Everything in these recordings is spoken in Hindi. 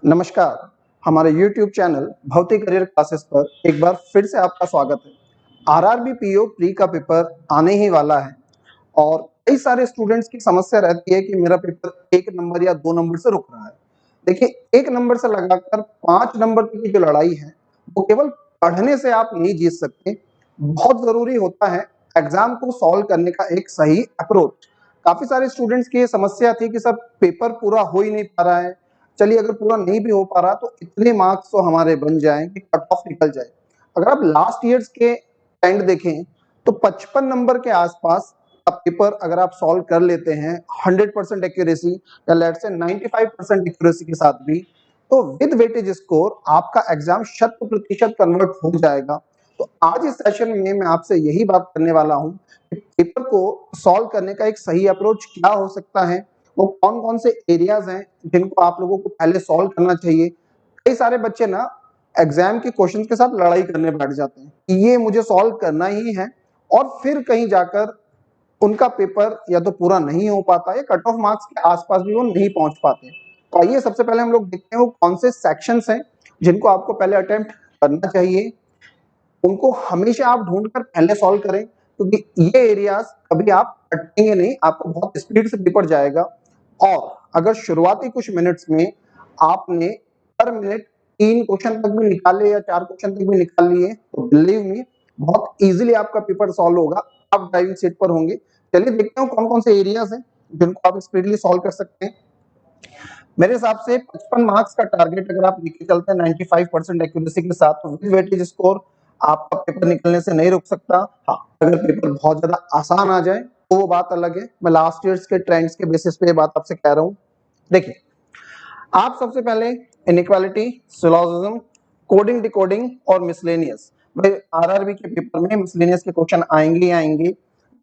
नमस्कार। हमारे YouTube चैनल भौतिक करियर क्लासेस पर एक बार फिर से आपका स्वागत है। आरआरबी पीओ प्री का पेपर आने ही वाला है और कई सारे स्टूडेंट्स की समस्या रहती है कि मेरा पेपर 1 नंबर या 2 नंबर से रुक रहा है। देखिए, 1 नंबर से लगाकर 5 नंबर तक की जो लड़ाई है, वो केवल पढ़ने से आप नहीं जीत सकते। बहुत ज़रूरी होता है एग्ज़ाम को सॉल्व करने का एक सही अप्रोच। काफ़ी सारे स्टूडेंट्स की ये समस्या थी कि सर पेपर पूरा हो ही नहीं पा रहा है। चलिए, अगर पूरा नहीं भी हो पा रहा तो इतने मार्क्स तो हमारे बन जाएँ कि कट ऑफ निकल जाए। अगर आप लास्ट ईयर्स के ट्रेंड देखें तो 55 नंबर के आसपास का पेपर अगर आप सॉल्व कर लेते हैं 100% एक्यूरेसी या लेट्स से 95% एक्यूरेसी के साथ भी, तो विद वेटेज स्कोर आपका एग्जाम 100% कन्वर्ट हो जाएगा। तो आज इस सेशन में मैं आपसे यही बात करने वाला हूं कि पेपर को सॉल्व करने का एक सही अप्रोच क्या हो सकता है, वो कौन-कौन से एरियाज हैं जिनको आप लोगों को पहले सॉल्व करना चाहिए। कई सारे बच्चे ना एग्जाम के क्वेश्चंस के साथ लड़ाई करने बैठ जाते हैं कि ये मुझे सॉल्व करना ही है और फिर कहीं जाकर उनका पेपर या तो पूरा नहीं हो पाता या कट ऑफ मार्क्स के आसपास भी वो नहीं पहुंच पाते। तो आइए सबसे पहले हम लोग देखते हैं वो कौन से सेक्शंस हैं जिनको आपको पहले अटेम्प्ट करना चाहिए। उनको हमेशा आप ढूंढकर पहले सॉल्व करें क्योंकि ये एरियाज कभी आप अटकेंगे नहीं, आपको बहुत स्पीड से पेपर जाएगा। और अगर शुरुआती कुछ मिनट्स में आपने पर मिनट 3 क्वेश्चन तक भी निकाले या 4 क्वेश्चन तक भी निकाल लिए तो बिलीव मी बहुत इजीली आपका पेपर सॉल्व होगा। आप ड्राइविंग सीट पर होंगे। चलिए देखते हैं कौन कौन से एरियाज हैं जिनको आप स्पीडली सॉल्व कर सकते हैं। मेरे हिसाब से 55 मार्क्स का टारगेट अगर आप लेके चलते हैं 95% एक्यूरेसी के साथ तो विद वेटेज स्कोर आपका पेपर निकलने से नहीं रुक सकता। हाँ, अगर पेपर बहुत ज्यादा आसान आ जाए तो वो बात अलग है। मैं लास्ट ईयर्स के ट्रेंड्स के बेसिस पे ये बात आपसे कह रहा हूँ। देखिए, आप सबसे पहले इनइक्वालिटी, सिलोजिज्म, कोडिंग, डिकोडिंग और मिसलेनियस। भाई आरआरबी के पेपर में मिसलेनियस के क्वेश्चन आएंगे ही आएंगे।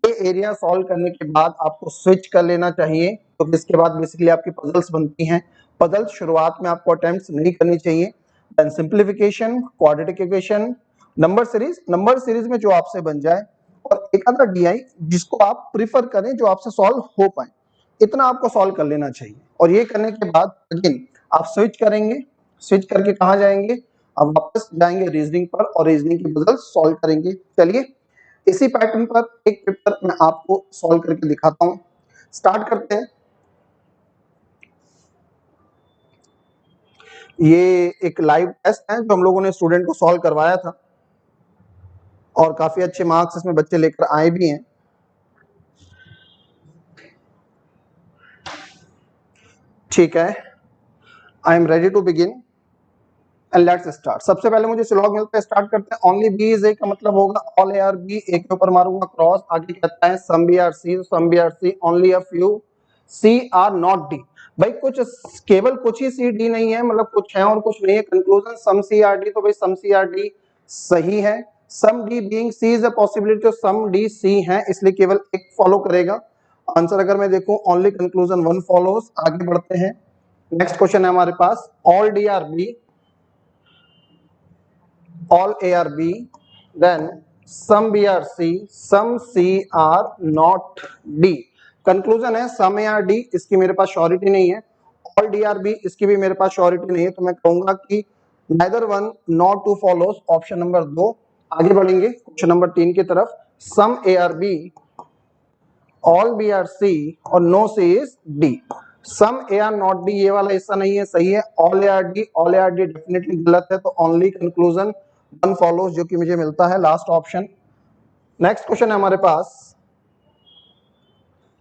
ये एरिया सॉल्व करने के बाद आपको स्विच कर लेना चाहिए तो इसके बाद बेसिकली आपकी पजल्स बनती हैं। पजल्स शुरुआत में आपको अटेम्प्ट्स नहीं करनी चाहिए। Then simplification, quadratic equation, number series में जो आपसे बन जाए और एक आधा डीआई जिसको आप प्रिफर करें जो आपसे सॉल्व हो पाए, इतना आपको सॉल्व कर लेना चाहिए। और ये करने के बाद अगेन आप स्विच करेंगे। स्विच करके कहाँ जाएंगे? अब वापस जाएंगे रीजनिंग पर और रीजनिंग की पजल सॉल्व करेंगे। चलिए इसी पैटर्न पर एक पेपर मैं आपको सॉल्व करके दिखाता हूं। स्टार्ट करते हैं। ये एक लाइव टेस्ट है जो हम लोगों ने स्टूडेंट को सॉल्व करवाया था और काफी अच्छे मार्क्स इसमें बच्चे लेकर आए भी हैं। ठीक है, I am ready to begin and let's start. सबसे पहले मुझे स्लॉग मिलता है, स्टार्ट करते हैं। ओनली बी इज ए का मतलब होगा all A are B, A के ऊपर मारूंगा क्रॉस। आगे कहता है some B are C, some B are C only a few C are not D. भाई कुछ केवल कुछ ही सी डी नहीं है, मतलब कुछ है और कुछ नहीं है। Conclusion some C are D, तो भाई सम सी आर डी सही है। Some D being C is a possibility, तो सम डी सी है, इसलिए केवल एक फॉलो करेगा। आंसर अगर मैं देखूं ओनली कंक्लूजन वन फॉलोज। आगे बढ़ते हैं। नेक्स्ट क्वेश्चन है हमारे पास all D are B, all A are B, then some B are C, some C are not D। Conclusion है सम A are D, इसकी मेरे पास श्योरिटी नहीं है। all D are B, इसकी भी मेरे पास श्योरिटी नहीं है। तो मैं कहूंगा कि neither one not to follows, option number 2। आगे बढ़ेंगे क्वेश्चन नंबर 3 की तरफ। सम A are B, all B are C और no C is D। Some A are not D ये वाला हिस्सा नहीं है, सही है। all A are D, all A are D definitely गलत है। तो ओनली कंक्लूजन वन फॉलोज जो कि मुझे मिलता है लास्ट ऑप्शन। नेक्स्ट क्वेश्चन है हमारे पास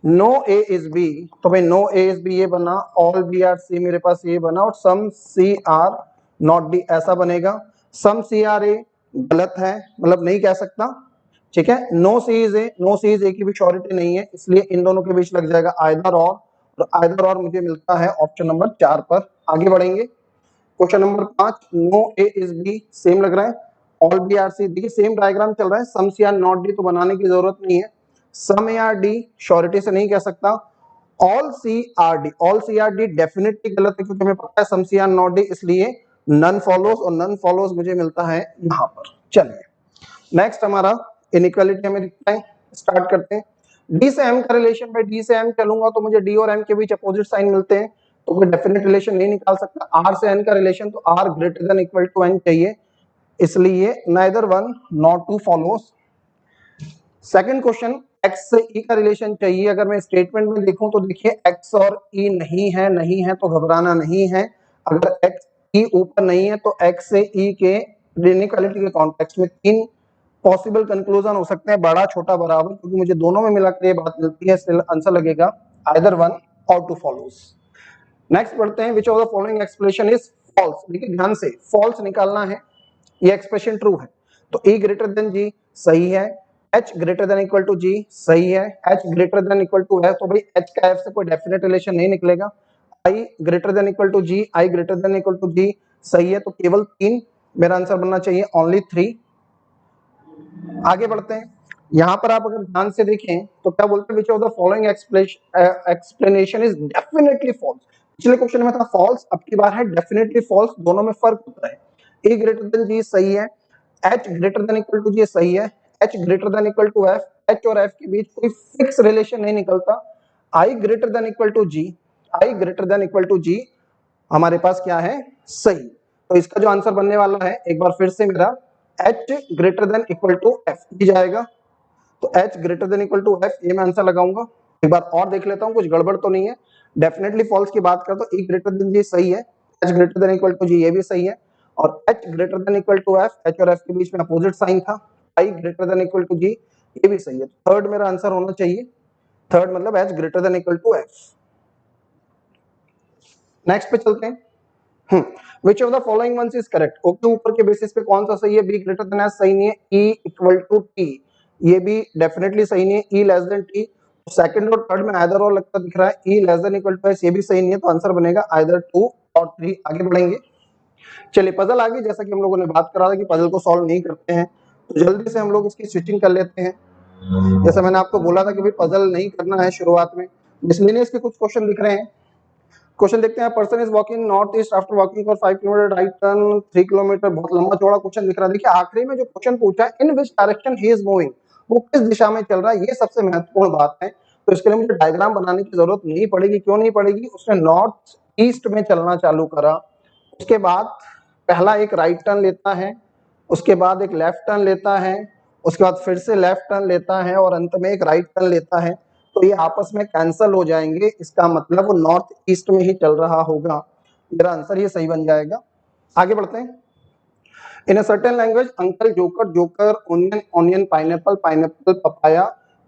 नो ए इज बी, तो भाई नो ए इज बी ये बना, ऑल बी आर सी मेरे पास ये बना और सम सी आर नॉट डी ऐसा बनेगा। सम सी आर ए गलत है, मतलब नहीं कह सकता। ठीक है, no C is A, no C is A की भी श्योरिटी नहीं है, इसलिए इन दोनों के बीच लग जाएगा आइदर और आइदर और मुझे मिलता है ऑप्शन नंबर 4 पर। आगे बढ़ेंगे question number 5 no A is B, same लग रहा है। ऑल बी आर सी, देखिए सेम डायग्राम चल रहा है। Some C are not D तो बनाने की जरूरत नहीं है। Some A are D surety से नहीं कह सकता। All C are D, all C are D definitely गलत है क्योंकि हमें पता है some C are not D, इसलिए नन फॉलोज और नन फॉलोज मुझे मिलता है यहां पर। चलिए नेक्स्ट हमारा इनइक्वालिटी हमें दिखता है। स्टार्ट करते हैं। डी से एम का रिलेशन, भाई डी से एम चलूंगा तो मुझे डी और एम के बीच अपोजिट साइन मिलते हैं। तो कोई डेफिनेट रिलेशन नहीं निकाल सकता। आर से एन का रिलेशन तो R greater than equal to N चाहिए, इसलिए neither one not two follows. Second question, X से ई का रिलेशन चाहिए। अगर मैं स्टेटमेंट में देखूं तो देखिए एक्स और ई नहीं है, नहीं है तो घबराना नहीं है। अगर एक्स ई ऊपर नहीं है तो एक्स से ई के इनइक्वालिटी के कॉन्टेक्स्ट में तीन पॉसिबल कंक्लूजन हो सकते हैं, बड़ा छोटा बराबर, क्योंकि मुझे दोनों में मिलाकर ये बात मिलती है, इसलिए आंसर लगेगा आइदर वन और टू फॉलोस। नेक्स्ट पढ़ते हैं, which of the following expression is false. देखिए ध्यान से, फॉल्स निकालना है, ये एक्सप्रेशन ट्रू है तो E ग्रेटर देन G सही है, H greater than equal to G सही है, H greater than equal to F, तो भाई H का F से कोई डेफिनेट रिलेशन नहीं निकलेगा। I greater than equal to G, I greater than equal to G सही है, तो केवल 3 मेरा आंसर बनना चाहिए, ओनली 3। आगे बढ़ते हैं, यहाँ पर आप अगर ध्यान से देखें तो क्या बोलते हैं, which of the following explanation is definitely false. पिछले क्वेश्चन में था फॉल्स, अब की बार है डेफिनेटली फॉल्स, दोनों में फर्क होता है। E ग्रेटर देन G सही है, H greater than equal to G सही है, H greater than equal to F, H और F के बीच कोई फिक्स रिलेशन नहीं निकलता। I greater than equal to G, I greater than equal to G हमारे पास क्या है, सही। तो इसका जो आंसर बनने वाला है, एक बार फिर से मेरा H greater than equal to F ही जाएगा, तो H greater than equal to F ये मैं आंसर लगाऊंगा। एक बार और देख लेता हूँ कुछ गड़बड़ तो नहीं है। डेफिनेटली फॉल्स की बात करता हूँ, E ग्रेटर देन G सही है, H greater than equal to G ये भी सही है, और H greater than equal to F, H और F के बीच में अपोजिट साइन था, I greater than equal to G ये भी सही है। थर्ड मेरा आंसर होना चाहिए, थर्ड मतलब H greater than equal to F। Next पे चलते हैं, Which of the following ones is correct? Okay ऊपर के बेसिस पे कौन सा सही है, B ग्रेटर देन S सही नहीं है, E इक्वल टू T ये भी डेफिनेटली सही नहीं है, E less than T। Second और थर्ड में आइदर और लगता दिख रहा है, E less than equal to S ये भी सही नहीं है, तो आंसर बनेगा आइदर 2 और 3। आगे बढ़ेंगे, चलिए पजल आ गई। जैसा कि हम लोगों ने बात करा था कि पजल को सॉल्व नहीं करते हैं, तो जल्दी से हम लोग इसकी स्विचिंग कर लेते हैं। जैसा मैंने आपको बोला था कि भाई पजल नहीं करना है शुरुआत में, मिसलेनियस के कुछ क्वेश्चन दिख रहे हैं। क्वेश्चन देखते हैं, person is walking north east after walking for 5 kilometre, right turn 3 kilometre, बहुत लंबा चौड़ा क्वेश्चन दिख रहा है। देखिए आखिरी में जो क्वेश्चन पूछा है, in which direction he is moving, वो किस दिशा में चल रहा है, ये सबसे महत्वपूर्ण बात है। तो इसके लिए मुझे डायग्राम बनाने की जरूरत नहीं पड़ेगी। क्यों नहीं पड़ेगी, उसने नॉर्थ ईस्ट में चलना चालू करा, उसके बाद पहला एक राइट टर्न लेता है, उसके बाद एक लेफ्ट टर्न लेता है, उसके बाद फिर से लेफ्ट टर्न लेता है, और अंत में एक राइट टर्न लेता है। तो ये आपस में कैंसल हो जाएंगे, इसका मतलब वो नॉर्थ ईस्ट में ही चल रहा होगा। मेरा आंसर ये सही बन जाएगा। आगे बढ़ते हैं, in a certain language uncle joker, joker onion, onion pineapple, pineapple papaya,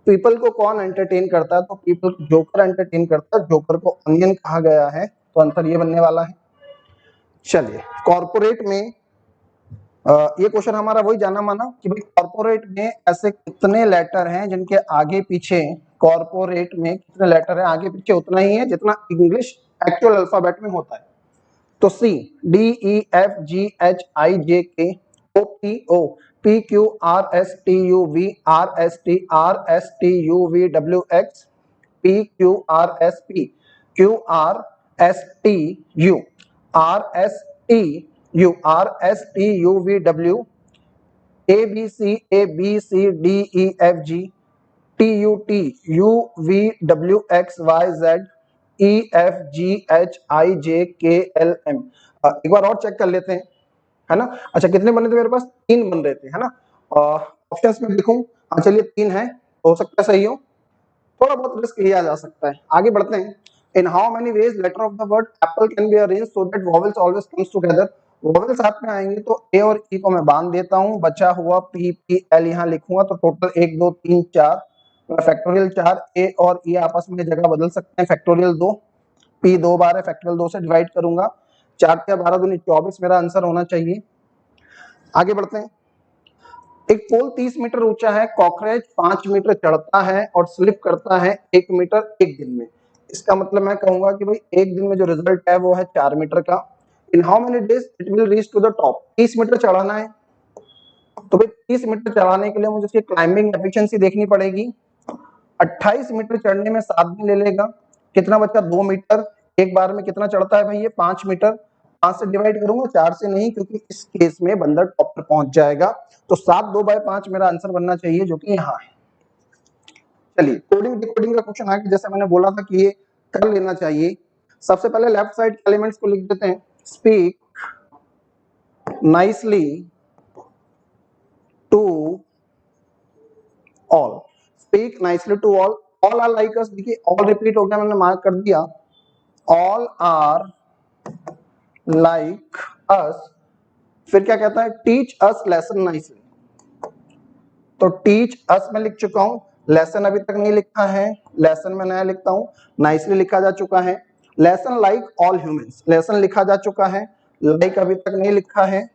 people को कौन एंटरटेन करता है, तो पीपल जोकर एंटरटेन करता है, जोकर को ओनियन कहा गया है, तो आंसर ये बनने वाला है। चलिए कॉर्पोरेट में ये क्वेश्चन हमारा वही जाना माना कि भाई कॉर्पोरेट में ऐसे कितने लेटर हैं जिनके आगे पीछे, कॉर्पोरेट में कितने लेटर हैं आगे पीछे उतना ही है जितना इंग्लिश एक्चुअल अल्फाबेट में होता है। तो C D E F G H I J K O P Q R S T U V R S T U V W X P Q R S P Q R S T U R S T U R S T U V W A B C D E F G T U V W X Y Z E F G H I J K L M. एक बार और चेक कर लेते हैं, है ना। अच्छा कितने बने थे मेरे पास, 3 बन रहे थे, है ना। ऑप्शंस में लिखूं, हाँ चलिए 3 है, हो सकता है सही हो, थोड़ा बहुत रिस्क लिया जा सकता है। आगे बढ़ते हैं, in how many ways letter of the word apple can be arranged so that vowels always comes together. Vowel साथ में आएंगे तो ए और ई को मैं बांध देता हूं, बचा हुआ पी पी एल यहाँ लिखूंगा, तो टोटल 1 2 3 4 फैक्टोरियल 4, ए और ई आपस में जगह बदल सकते हैं, फैक्टोरियल 2, पी 2 बार है, फैक्टोरियल 2 से डिवाइड करूंगा, 4 के 12 दूनी 24 मेरा आंसर होना चाहिए। आगे बढ़ते हैं, एक पोल 30 मीटर ऊंचा है, कॉकरोच 5 मीटर चढ़ता है और स्लिप करता है 1 मीटर एक दिन में। इसका मतलब मैं कहूंगा कि भाई एक दिन में जो रिजल्ट है वो है 4 मीटर का। In how many days it will reach to the top, 30 meter चढ़ाना है, तो भाई 30 मीटर चढ़ाने के लिए मुझे उसकी क्लाइंबिंग एफिशिएंसी देखनी पड़ेगी। 28 मीटर चढ़ने में 7 दिन ले लेगा, कितना बचा 2 मीटर, एक बार में कितना चढ़ता है भाई ये 5 मीटर, 5 से डिवाइड करूंगा, 4 से नहीं, क्योंकि इस केस में बंदर टॉप पर पहुंच जाएगा। तो 7 2/5 मेरा आंसर बनना चाहिए, जो कि यहाँ है। चलिए कोडिंग डिकोडिंग का क्वेश्चन है, जैसे मैंने बोला था कि ये कर लेना चाहिए। सबसे पहले लेफ्ट साइड के एलिमेंट्स को लिख देते हैं, speak nicely to all, speak nicely to all, all are like us, देखिए ऑल रिपीट हो गया, मैंने मार्क कर दिया, ऑल आर लाइक अस, फिर क्या कहता है, टीच अस लेसन नाइसली, तो टीच अस में लिख चुका हूं, लेसन अभी तक नहीं लिखा है, लेसन में नया लिखता हूं, नाइसली लिखा जा चुका है, lesson like all humans, lesson लिखा जा चुका है, लाइक अभी तक नहीं लिखा है,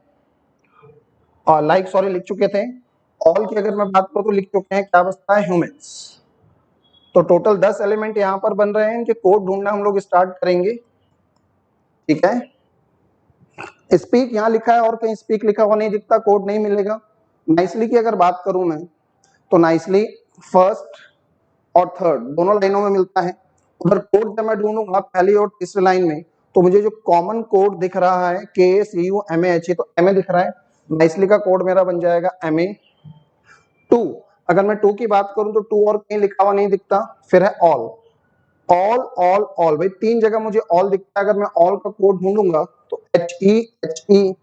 और लाइक सॉरी लिख चुके थे, ऑल की अगर मैं बात करूं तो लिख चुके हैं, क्या बचता है, ह्यूमंस। तो टोटल 10 एलिमेंट यहां पर बन रहे हैं, इनके कोड ढूंढना हम लोग स्टार्ट करेंगे, ठीक है। स्पीक यहां लिखा है और कहीं स्पीक लिखा हुआ नहीं दिखता, कोड नहीं मिलेगा। नाइसली की अगर बात करूं मैं, तो नाइसली फर्स्ट और थर्ड दोनों लाइनों में मिलता है। उधर कोड जब मैं ढूंढूंगा पहली और तीसरी लाइन में, तो मुझे जो कॉमन कोड दिख रहा है KACUMAHE, तो MA दिख रहा है, नाइसली का कोड मेरा बन जाएगा MA2। अगर मैं 2 की बात करूं तो 2 और कहीं लिखा हुआ नहीं दिखता, फिर है ऑल, ऑल ऑल ऑल, भाई 3 जगह मुझे ऑल दिखता है। अगर मैं ऑल का कोड ढूंढूंगा तो HE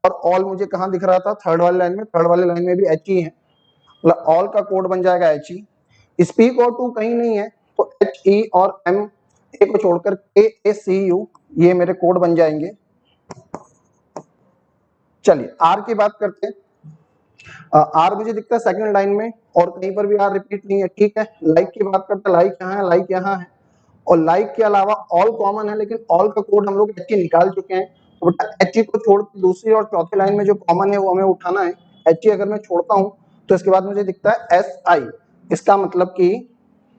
और ऑल मुझे कहां दिख रहा था, थर्ड वाली लाइन में, थर्ड वाली लाइन में भी HE है, मतलब ऑल का कोड बन जाएगा HE। स्पीक और 2 कहीं नहीं है, तो HE और MA को छोड़कर KACU ये मेरे कोड बन जाएंगे। चलिए आर की बात करते हैं, आर मुझे दिखता है सेकंड लाइन में और कहीं पर भी आर रिपीट नहीं है, ठीक है। लाइक की बात करते हैं, लाइक यहाँ है, लाइक यहाँ है, और लाइक के अलावा ऑल कॉमन है, लेकिन ऑल का कोड हम लोग HE निकाल चुके हैं, तो बेटा HE को छोड़ दूसरी और चौथी लाइन में जो कॉमन है वो हमें उठाना है। HE अगर मैं छोड़ता हूं तो इसके बाद मुझे दिखता है SI, इसका मतलब कि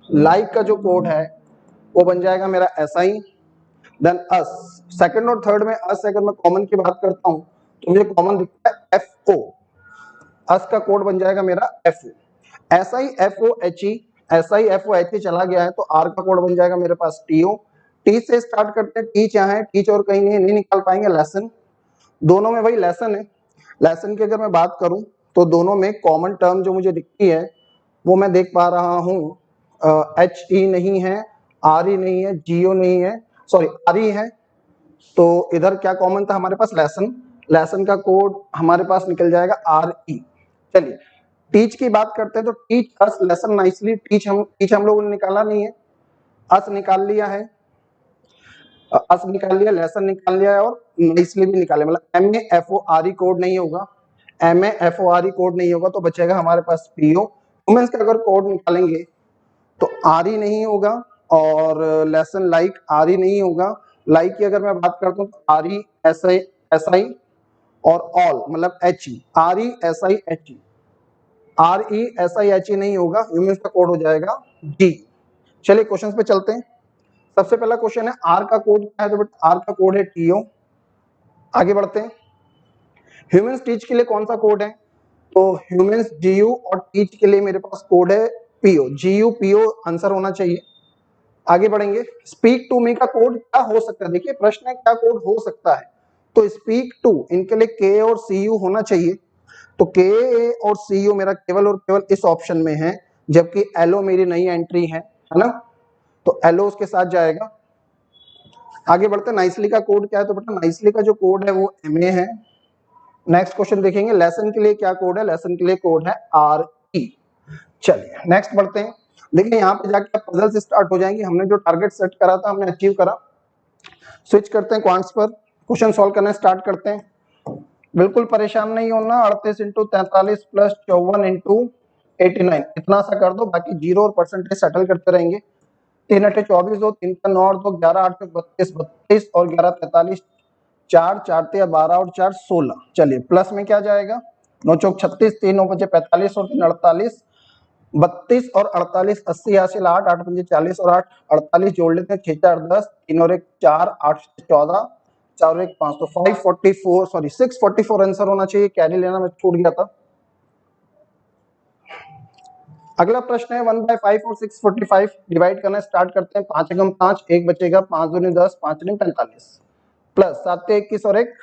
लाइक का जो कोड है वो बन जाएगा मेरा SI। देन अस, सेकंड और थर्ड में अस अगर मैं कॉमन की बात करता हूं तो मुझे कॉमन दिखता है FO, अस का कोड बन जाएगा मेरा FO। SIFOHE, SIFOHE चला गया है तो आर का कोड बन जाएगा मेरे पास TO। टी से स्टार्ट करते हैं, टीच यहाँ है, टीच और कहीं नहीं निकाल पाएंगे, लेसन, दोनों में वही लेसन है। लेसन की अगर मैं बात करूं तो दोनों में कॉमन टर्म जो मुझे दिखती है वो मैं देख पा रहा हूं, HE नहीं है, RE नहीं है, GO नहीं है, सॉरी RE है, तो इधर क्या कॉमन था हमारे पास, लेसन, लेसन का कोड हमारे पास निकल जाएगा RE। चलिए टीच की बात करते हैं, तो teach us lesson nicely, teach हम लोगों ने निकाला नहीं है, अस निकाल लिया है, अस निकाल लिया, लेसन निकाल लिया है, और नाइसली भी निकाले, मतलब MAFORE कोड नहीं होगा, MAFORE कोड नहीं होगा, तो बचेगा हमारे पास PO। वुमेन्स का अगर कोड निकालेंगे तो RE नहीं होगा, और लेसन लाइक RE नहीं होगा, लाइक की अगर मैं बात करता हूँ तो RE SI और ऑल मतलब HE, RE SI HE, RESIHE नहीं होगा, ह्यूमंस का कोड हो जाएगा D। चलिए क्वेश्चंस पे चलते हैं। सबसे पहला क्वेश्चन है आर का कोड क्या है, तो बेटा आर का कोड है TO। आगे बढ़ते हैं, ह्यूमंस टीच के लिए कौन सा कोड है, तो ह्यूमंस GU और टीच के लिए मेरे पास कोड है PO, GU PO आंसर होना चाहिए। आगे बढ़ेंगे, स्पीक टू मी का कोड क्या हो सकता है, देखिए प्रश्न है क्या कोड हो सकता है, तो स्पीक टू इनके लिए K और CU होना चाहिए, तो K और CU मेरा केवल और केवल इस ऑप्शन में है, जबकि LO मेरी नई एंट्री है ना, तो LO उसके साथ जाएगा। आगे बढ़ते, नाइसली का कोड क्या है, तो बेटा नाइसली का जो कोड है वो MA है। नेक्स्ट क्वेश्चन देखेंगे, लेसन के लिए क्या कोड है, लेसन के लिए कोड है RE। चलिए नेक्स्ट बढ़ते हैं, देखिए यहाँ पे जाके पजल्स स्टार्ट हो जाएंगे, हमने जो टारगेट सेट करा था हमने अचीव करा। स्विच करते हैं क्वांट्स पर, क्वेश्चन सॉल्व करना स्टार्ट करते हैं। बिल्कुल परेशान नहीं होना, 38 इंटू 43 प्लस 54 इंटू 89 इतना सा कर दो, बाकी जीरो और परसेंटेज सेटल करते रहेंगे। 3 अठे 24, 2 3 का 9 और 2 11, 8 32 32 और 11 43, 4 4 ते 12 और 4 16। चलिए प्लस में क्या जाएगा, 9 चौक 36, 3 9 बचे 45 और 3 48, 32 और 48 80 80 8 8 पंजे 40 और 8 48 जोड़ लेते हैं, 6 4 10, 3 और 1 4 8 14, 4 और 1 5, तो 544 सॉरी 644 आंसर होना चाहिए, कैरी लेना मैं छूट गया था। अगला प्रश्न है 1/5 और 645 डिवाइड करना स्टार्ट करते हैं। 5 एकम 5, 1 बचेगा, 5 दूनी 10, 5 दूनी 45 प्लस 7 ते 21 और 1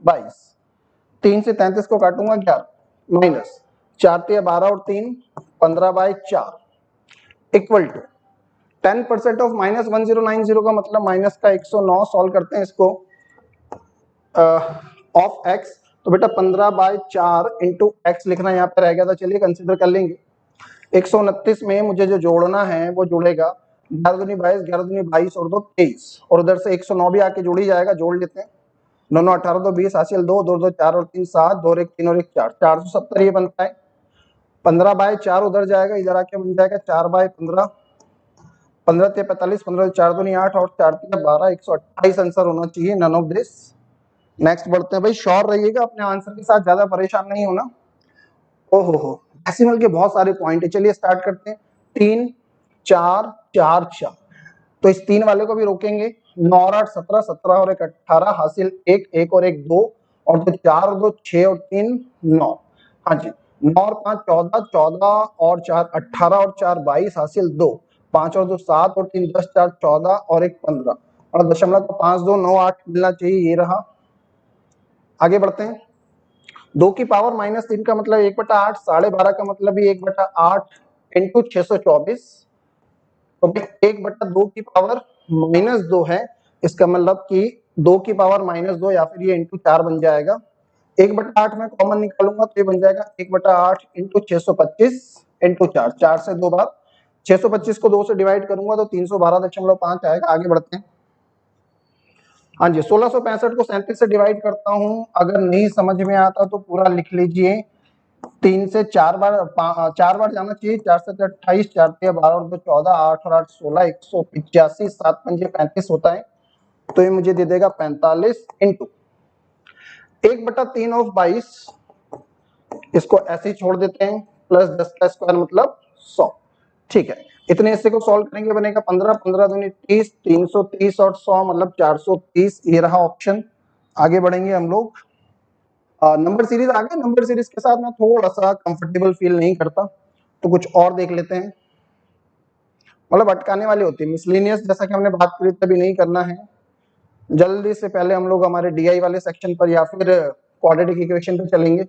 22, 3 से 33 को काटूंगा 11 माइनस 4 ते 12 और 3 15/4 इक्वल टू 10% ऑफ -1090 का मतलब माइनस का 109। सॉल्व करते हैं इसको ऑफ x, तो बेटा 15/4 इंटू एक्स लिखना यहाँ पे रह गया था, चलिए कंसिडर कर लेंगे। 129 में मुझे जो जोड़ना है वो जुड़ेगा 11 दूनी 22, 11 दूनी 22 और 2 23, और उधर से 109 भी आके जुड़ ही जाएगा, जोड़ लेते हैं। 9 9 18 2 20 हासिल 2 2 2 4 और 3 7 2 और 1 3 और 1 4, 470 ये बनता है। 15/4 उधर जाएगा, इधर आके बन जाएगा 4/15, 15 ते 45, 15 4 दूनी 8 और 4 3 12, 128 आंसर होना चाहिए, नन ऑफ दिस। नेक्स्ट बढ़ते हैं भाई, श्योर रहिएगा अपने आंसर के साथ, ज्यादा परेशान नहीं होना। ओहो, डेसिमल के बहुत सारे पॉइंट है, चलिए स्टार्ट करते हैं। 3 4 4 4, तो इस 3 वाले को भी रोकेंगे। 9 और 8 17, 17 और 1 18 हासिल 1 1 और 1 2 और 2 4 और 2 6 और 3 9। हाँ जी, 9 और 5 14, 14 और 4 18 और 4 22 हासिल 2, 5 और 2 7 और 3 10 4 14 और 1 15, और दशमलव को 5 2 9 8 मिलना चाहिए, ये रहा। आगे बढ़ते हैं। 2 की पावर -3 का मतलब 1/8, 12.5 का मतलब भी 1/8 इंटू 624, तो 1/2 की पावर -2 है, इसका मतलब कि 2 की पावर -2 या फिर ये इंटू 4 बन जाएगा। 1/8 में कॉमन निकालूंगा तो ये बन जाएगा 1/8 इंटू 625 इंटू 4, 4 से 2 बार, 625 को 2 से डिवाइड करूंगा तो 312.5 आएगा। आगे बढ़ते हैं। हाँ जी, 1665 को 37 से डिवाइड करता हूँ, अगर नहीं समझ में आता तो पूरा लिख लीजिए। 3 से 4 बार 4 बार जाना चाहिए, 4 से 28, 4 से 12 और 2 14, 8 और 8 16, 185, 7 पंजे 35 होता है, तो ये मुझे दे देगा 45 इंटू 1/3 ऑफ 22, इसको ऐसे ही छोड़ देते हैं, प्लस 10 का स्क्वायर मतलब 100। ठीक है, इतने हिस्से को सॉल्व करेंगे, बनेगा 15 15 दूनी 30, 330 और 100 मतलब 430, ये रहा ऑप्शन। आगे बढ़ेंगे हम लोग। नंबर सीरीज आ गए, नंबर सीरीज के साथ मैं थोड़ा सा कंफर्टेबल फील नहीं करता, तो कुछ और देख लेते हैं, मतलब अटकाने वाले होते हैं। मिसलेनियस जैसा कि हमने बात करी तभी नहीं करना है, जल्दी से पहले हम लोग हमारे डीआई वाले सेक्शन पर या फिर क्वाड्रेटिक इक्वेशन पे चलेंगे।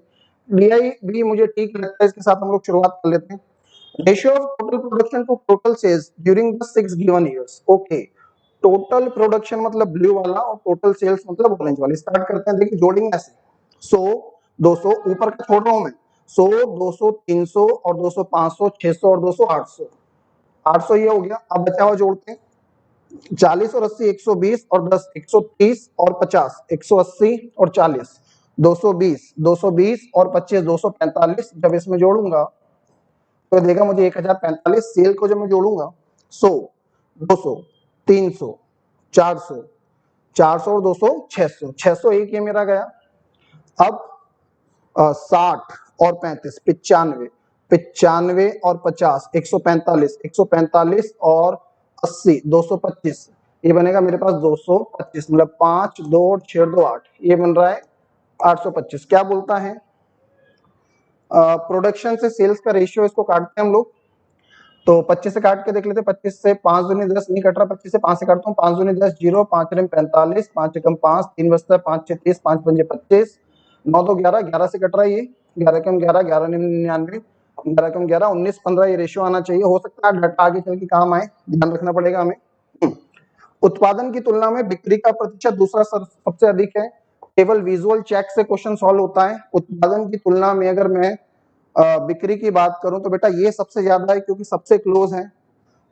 डीआई भी मुझे ठीक लगता है, इसके साथ हम लोग शुरुआत कर लेते हैं। Ratio of total production to total sales during the 6 given years. Okay, total production मतलब ब्लू वाला और टोटल सेल्स मतलब ऑरेंज वाली। स्टार्ट करते हैं, देखिए जोड़ेंगे ऐसे 100 200, ऊपर का छोड़ रहा हूं मैं, 100 200 300 और 200 500 600 और 200 800, 800 ये हो गया। अब बचा हुआ जोड़ते हैं, 40 और 80 120 और 10 130 और 50 180 और 40 220, 220 और 25 245। जब इसमें जोड़ूंगा तो देगा मुझे 1045। सेल को जब मैं जोड़ूंगा 100 200 300 400 400 और 200 600, 600 एक ये मेरा गया। अब 60 और 35 95, 95 और 50 145, 145 और 80 225, ये बनेगा मेरे पास 225, मतलब 5 2 6 2 8, ये बन रहा है 825। क्या बोलता है, प्रोडक्शन से सेल्स का रेशियो, इसको काटते हैं हम लोग, तो 25 से काट के देख लेते हैं। 25 से 5 दूनी 10 नहीं कट रहा, 25 से 5 से काटता हूँ, 5 दूनी 10 0, 5 रम 45, 5 एकम 5, 3 बचता है 5 6 30, 5 पंजे 25, 9 2 11, 11 से कट रहा है ये, 11 कम 11, 11 99, 11 कम 11 19 15, ये रेशियो आना चाहिए। हो सकता है डाटा आगे चल के काम आए, ध्यान रखना पड़ेगा हमें। उत्पादन की तुलना में बिक्री का प्रतिशत दूसरा सबसे अधिक है। केवल विजुअल चेक से क्वेश्चन सॉल्व होता है। उत्पादन की तुलना में अगर मैं बिक्री की बात करूं तो बेटा ये सबसे ज्यादा है, क्योंकि सबसे क्लोज है।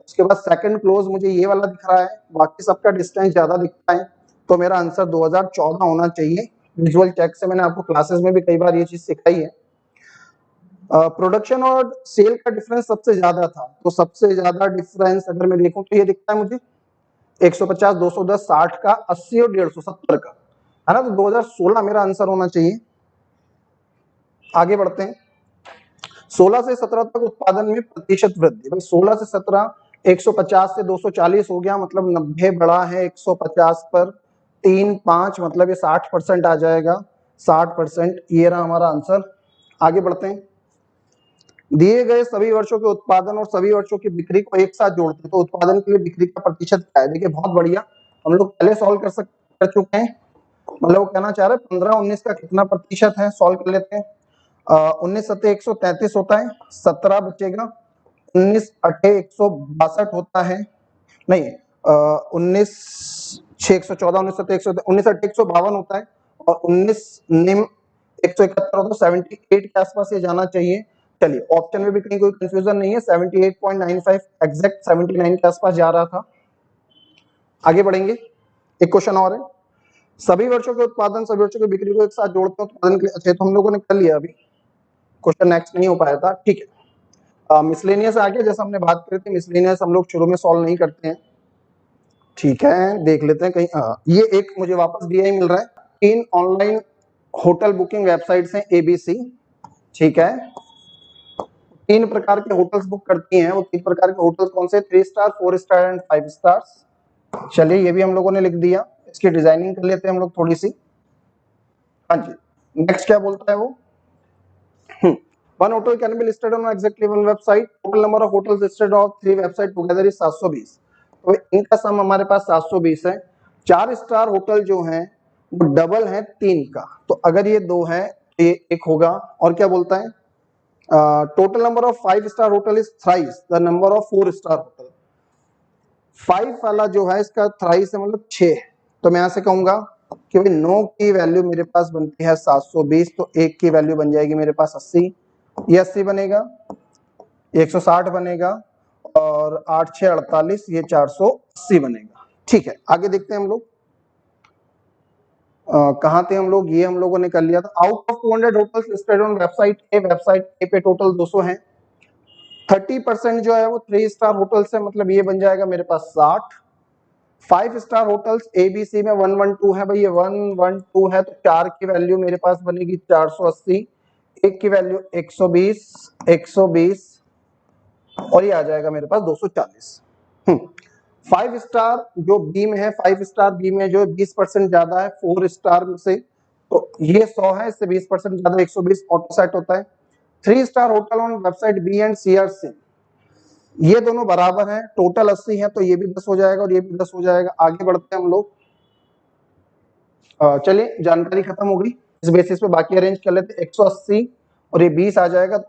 उसके बाद सेकंड क्लोज मुझे ये वाला दिख रहा है, बाकी सबका डिस्टेंस ज्यादा दिखता है, तो मेरा आंसर 2014 होना चाहिए। विजुअल चेक से मैंने आपको क्लासेस में भी कई बार ये चीज सिखाई है। प्रोडक्शन और सेल का डिफरेंस सबसे ज्यादा था, तो सबसे ज्यादा डिफरेंस अगर मैं देखूं तो ये दिखता है मुझे 150 210 60 का, 80 और 150 70 का, है ना, तो 2016 मेरा आंसर होना चाहिए। आगे बढ़ते हैं। 16 से 17 तक उत्पादन में प्रतिशत वृद्धि, भाई 16 से 17 150 से 240 हो गया, मतलब 90 बढ़ा है 150 पर, 3 5 मतलब ये 60% आ जाएगा, 60%, ये रहा हमारा आंसर। आगे बढ़ते हैं। दिए गए सभी वर्षों के उत्पादन और सभी वर्षों की बिक्री को एक साथ जोड़ते हैं, तो उत्पादन के लिए बिक्री का प्रतिशत क्या है। देखिए बहुत बढ़िया, हम लोग पहले सॉल्व कर चुके हैं, मतलब वो कहना चाह रहे हैं 15 19 का कितना प्रतिशत है, सॉल्व कर लेते हैं। 19 सत्ते 133 होता है, 17 बचेगा, 19 अट्ठे 162 होता है, नहीं 19/6/114, 19/8/152 होता है और 19/171 होता है, 78 के आसपास ये जाना चाहिए। चलिए ऑप्शन में भी कहीं कोई कंफ्यूजन नहीं है, 78.95 एग्जैक्ट 79 के आसपास जा रहा था। आगे बढ़ेंगे, एक क्वेश्चन और है, सभी वर्षों के उत्पादन सभी वर्षों की बिक्री को एक साथ जोड़ते हैं उत्पादन के लिए। अच्छा तो हम लोगों ने कर लिया, अभी क्वेश्चन नेक्स्ट नहीं हो पाया था, ठीक है। मिसलेनियस आ गया, जैसा हमने बात करी थी, मिसलेनियस हम लोग शुरू में सॉल्व नहीं करते हैं, ठीक है। देख लेते हैं कहीं, ये एक मुझे वापस दिया ही मिल रहा है, 3 ऑनलाइन होटल बुकिंग वेबसाइट्स हैं ABC, ठीक है। 3 प्रकार के होटल्स बुक करती हैं, वो 3 प्रकार के होटल्स कौन से, 3 स्टार, 4 स्टार एंड 5 स्टार्स। चलिए ये भी हम लोगों ने लिख दिया, इसकी डिजाइनिंग कर लेते हैं हम लोग थोड़ी सी। हाँ जी, नेक्स्ट क्या बोलता है वो, one hotel can be listed on exactly one website, total number of hotels listed on 3 website together is 720। तो इनका सम हमारे पास 720 है। 4 स्टार होटल जो हैं वो डबल है 3 का, तो अगर ये 2 है तो ये 1 होगा। और क्या बोलता है, total number of 5 star hotel is thrice the number of 4 star hotel. 5 वाला जो है इसका थ्राइस है, मतलब 6, तो मैं यहां से कहूंगा कि भाई 9 की वैल्यू मेरे पास बनती है 720, तो 1 की वैल्यू बन जाएगी मेरे पास 80, ये 80 बनेगा, 160 बनेगा, और 8 6 48, ये 480 बनेगा, ठीक है। आगे देखते हैं हम लोग, कहाँ थे हम लोग, ये हम लोगों ने कर लिया था। Out of 200 hotels listed on website ए पे टोटल 200 हैं, 30% जो है वो 3 स्टार होटल्स है, मतलब ये बन जाएगा मेरे पास 60। 5 स्टार होटल्स ABC में 112 है, भाई ये 112 है, तो 4 की वैल्यू मेरे पास बनेगी 480, 1 की वैल्यू 120 और ये आ जाएगा मेरे पास 240। 5 स्टार जो बी में है, 5 स्टार बी में जो 20% ज्यादा है 4 स्टार से, तो ये 100 है, इससे 20% ज्यादा 120 ऑटो सेट होता है। 3 star hotel on website B and CRC, ये दोनों बराबर हैं, टोटल 80 है, तो ये भी 10 हो जाएगा और ये भी 10 हो जाएगा। आगे बढ़ते हैं हम लोग, चलिए जानकारी खत्म हो गई, इस बेसिस पे बाकी अरेंज कर लेते हैं। 180 और ये 20 आ जाएगा,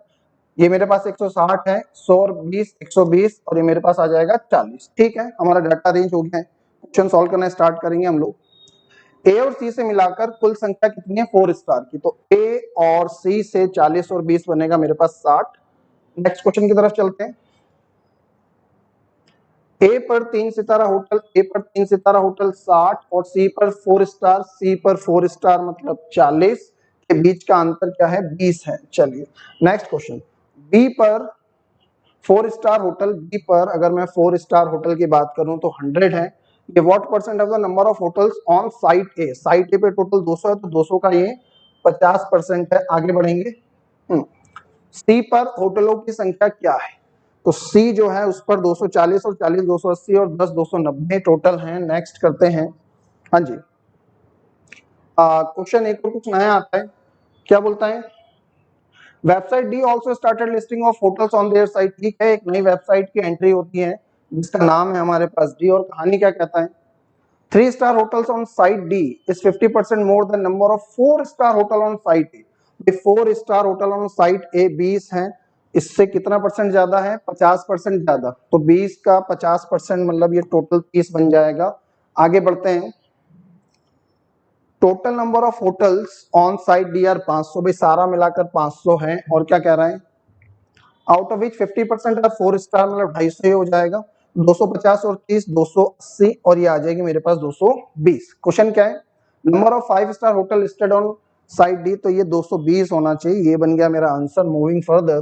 ये मेरे पास 160 है, 100 और 20 120, और ये मेरे पास आ जाएगा 40, ठीक है। हमारा डाटा अरेंज हो गया है, क्वेश्चन सॉल्व करना स्टार्ट करेंगे हम लोग। ए और सी से मिलाकर कुल संख्या कितनी है 4 स्टार की, तो ए और सी से 40 और 20 बनेगा मेरे पास 60। नेक्स्ट क्वेश्चन की तरफ चलते हैं। ए पर 3 सितारा होटल 60 और सी पर 4 स्टार मतलब 40 के बीच का अंतर क्या है, 20 है। चलिए नेक्स्ट क्वेश्चन, बी पर 4 स्टार होटल, बी पर अगर मैं 4 स्टार होटल की बात करूं तो 100 है, ये what percent of the number of hotels on site A, site A पे टोटल 200 है, तो 200 का ये 50% है। आगे बढ़ेंगे, सी पर होटलों की संख्या क्या है, तो सी जो है उस पर 240 और 40 280 और 10 290 टोटल हैं। नेक्स्ट करते हैं, हाँ जी, क्वेश्चन एक और कुछ नया आता है, क्या बोलता है, website D also started listing of hotels on their site. ठीक है, एक नई वेबसाइट की एंट्री होती है जिसका नाम है हमारे पास डी, और कहानी क्या कहता है, 3 star hotels on site D is 50% more than number of 4 star hotel on site A. 4 star hotel on site A 20 है, इससे कितना परसेंट ज्यादा है, 50% ज्यादा, तो 20 का 50% मतलब ये टोटल 30 बन जाएगा। आगे बढ़ते हैं, total number of hotels on site D R 500, भाई सारा मिलाकर 500 है, और क्या कह रहा है, out of which 50% are 4 star मतलब 250 हो जाएगा, 250 और 30 280, और ये आ जाएगी मेरे पास 220। क्वेश्चन क्या है, number of 5 star hotel listed on site D, तो ये 220 होना चाहिए, ये बन गया मेरा आंसर। मूविंग फर्दर,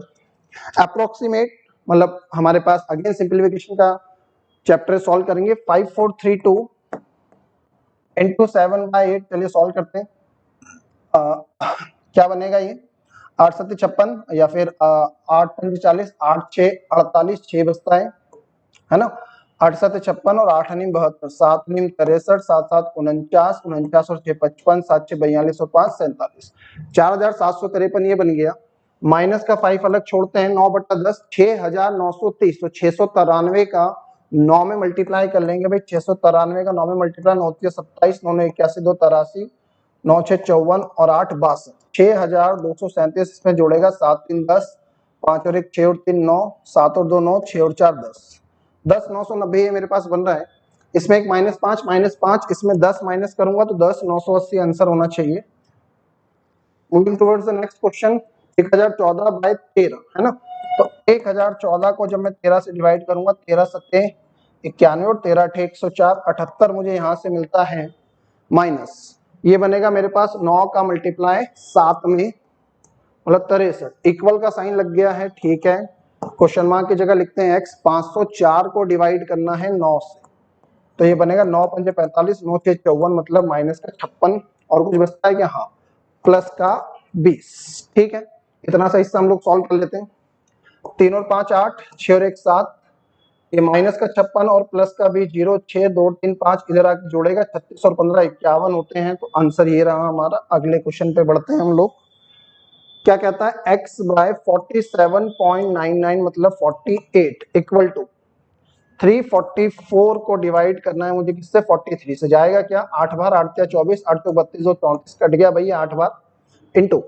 अप्रोक्सीमेट मतलब हमारे पास अगेन सिंप्लीफिकेशन का चैप्टर सॉल्व करेंगे। 5432 into 7/8, चलिए सॉल्व करते हैं। क्या बनेगा ये, 8 7 56 या फिर 8 5 40, 8 6 48, 6 बचता है ना, 8 7 56 और 8 9 72, 7 9 63, 7 7 49, 49 और 6 55, 7 6 42 और 5 47, 4753 ये बन गया। माइनस का 5 अलग छोड़ते हैं, 9/10 6930, तो 693 का 9 में मल्टीप्लाई कर लेंगे भाई, 693 का 9 में मल्टीप्लाई 9 होती है 27, 9 9 81 2 83, 9 6 54 और 8 62, 6237 इसमें जोड़ेगा, 7 3 10, 5 और 1 6 और 3 9, 7 और 2 9, 6 और 4 10, 10,990 ये मेरे पास बन रहा है। इसमें एक -5, इसमें 10 माइनस करूंगा तो 10,980 आंसर होना चाहिए। Moving towards the next question, 1014/13 है ना। तो 1014 को जब मैं 13 से डिवाइड करूंगा, 13 सत्ते 91 और 13 अठे 104, 78 मुझे यहां से मिलता है, माइनस ये बनेगा मेरे पास 9 का मल्टीप्लाई 7 में, मतलब 63, इक्वल का साइन लग गया है, ठीक है। क्वेश्चन मार्क की जगह लिखते हैं x। 504 को डिवाइड करना है 9 से, तो ये बनेगा 9 पंजे 45, 9 6 54, मतलब माइनस का 56, और कुछ बचता है क्या, हाँ प्लस का 20, ठीक है। इतना सा हिस्सा हम लोग सॉल्व कर लेते हैं। 3 और 5 8, 6 और 1 7, ये माइनस का 56 और प्लस का भी 0, 6 2 3 5, इधर आके जोड़ेगा 36 और 15 51 होते हैं, तो आंसर ये रहा हमारा। अगले क्वेश्चन पे बढ़ते हैं हम लोग। क्या कहता है, x बाय 47.99 मतलब 48 इक्वल टू 344 को डिवाइड करना है मुझे किससे, 43 से। जाएगा क्या, 8 बार 8 या 24, 8 तो 32 और 34 कट गया भैया 8 बार, इंटू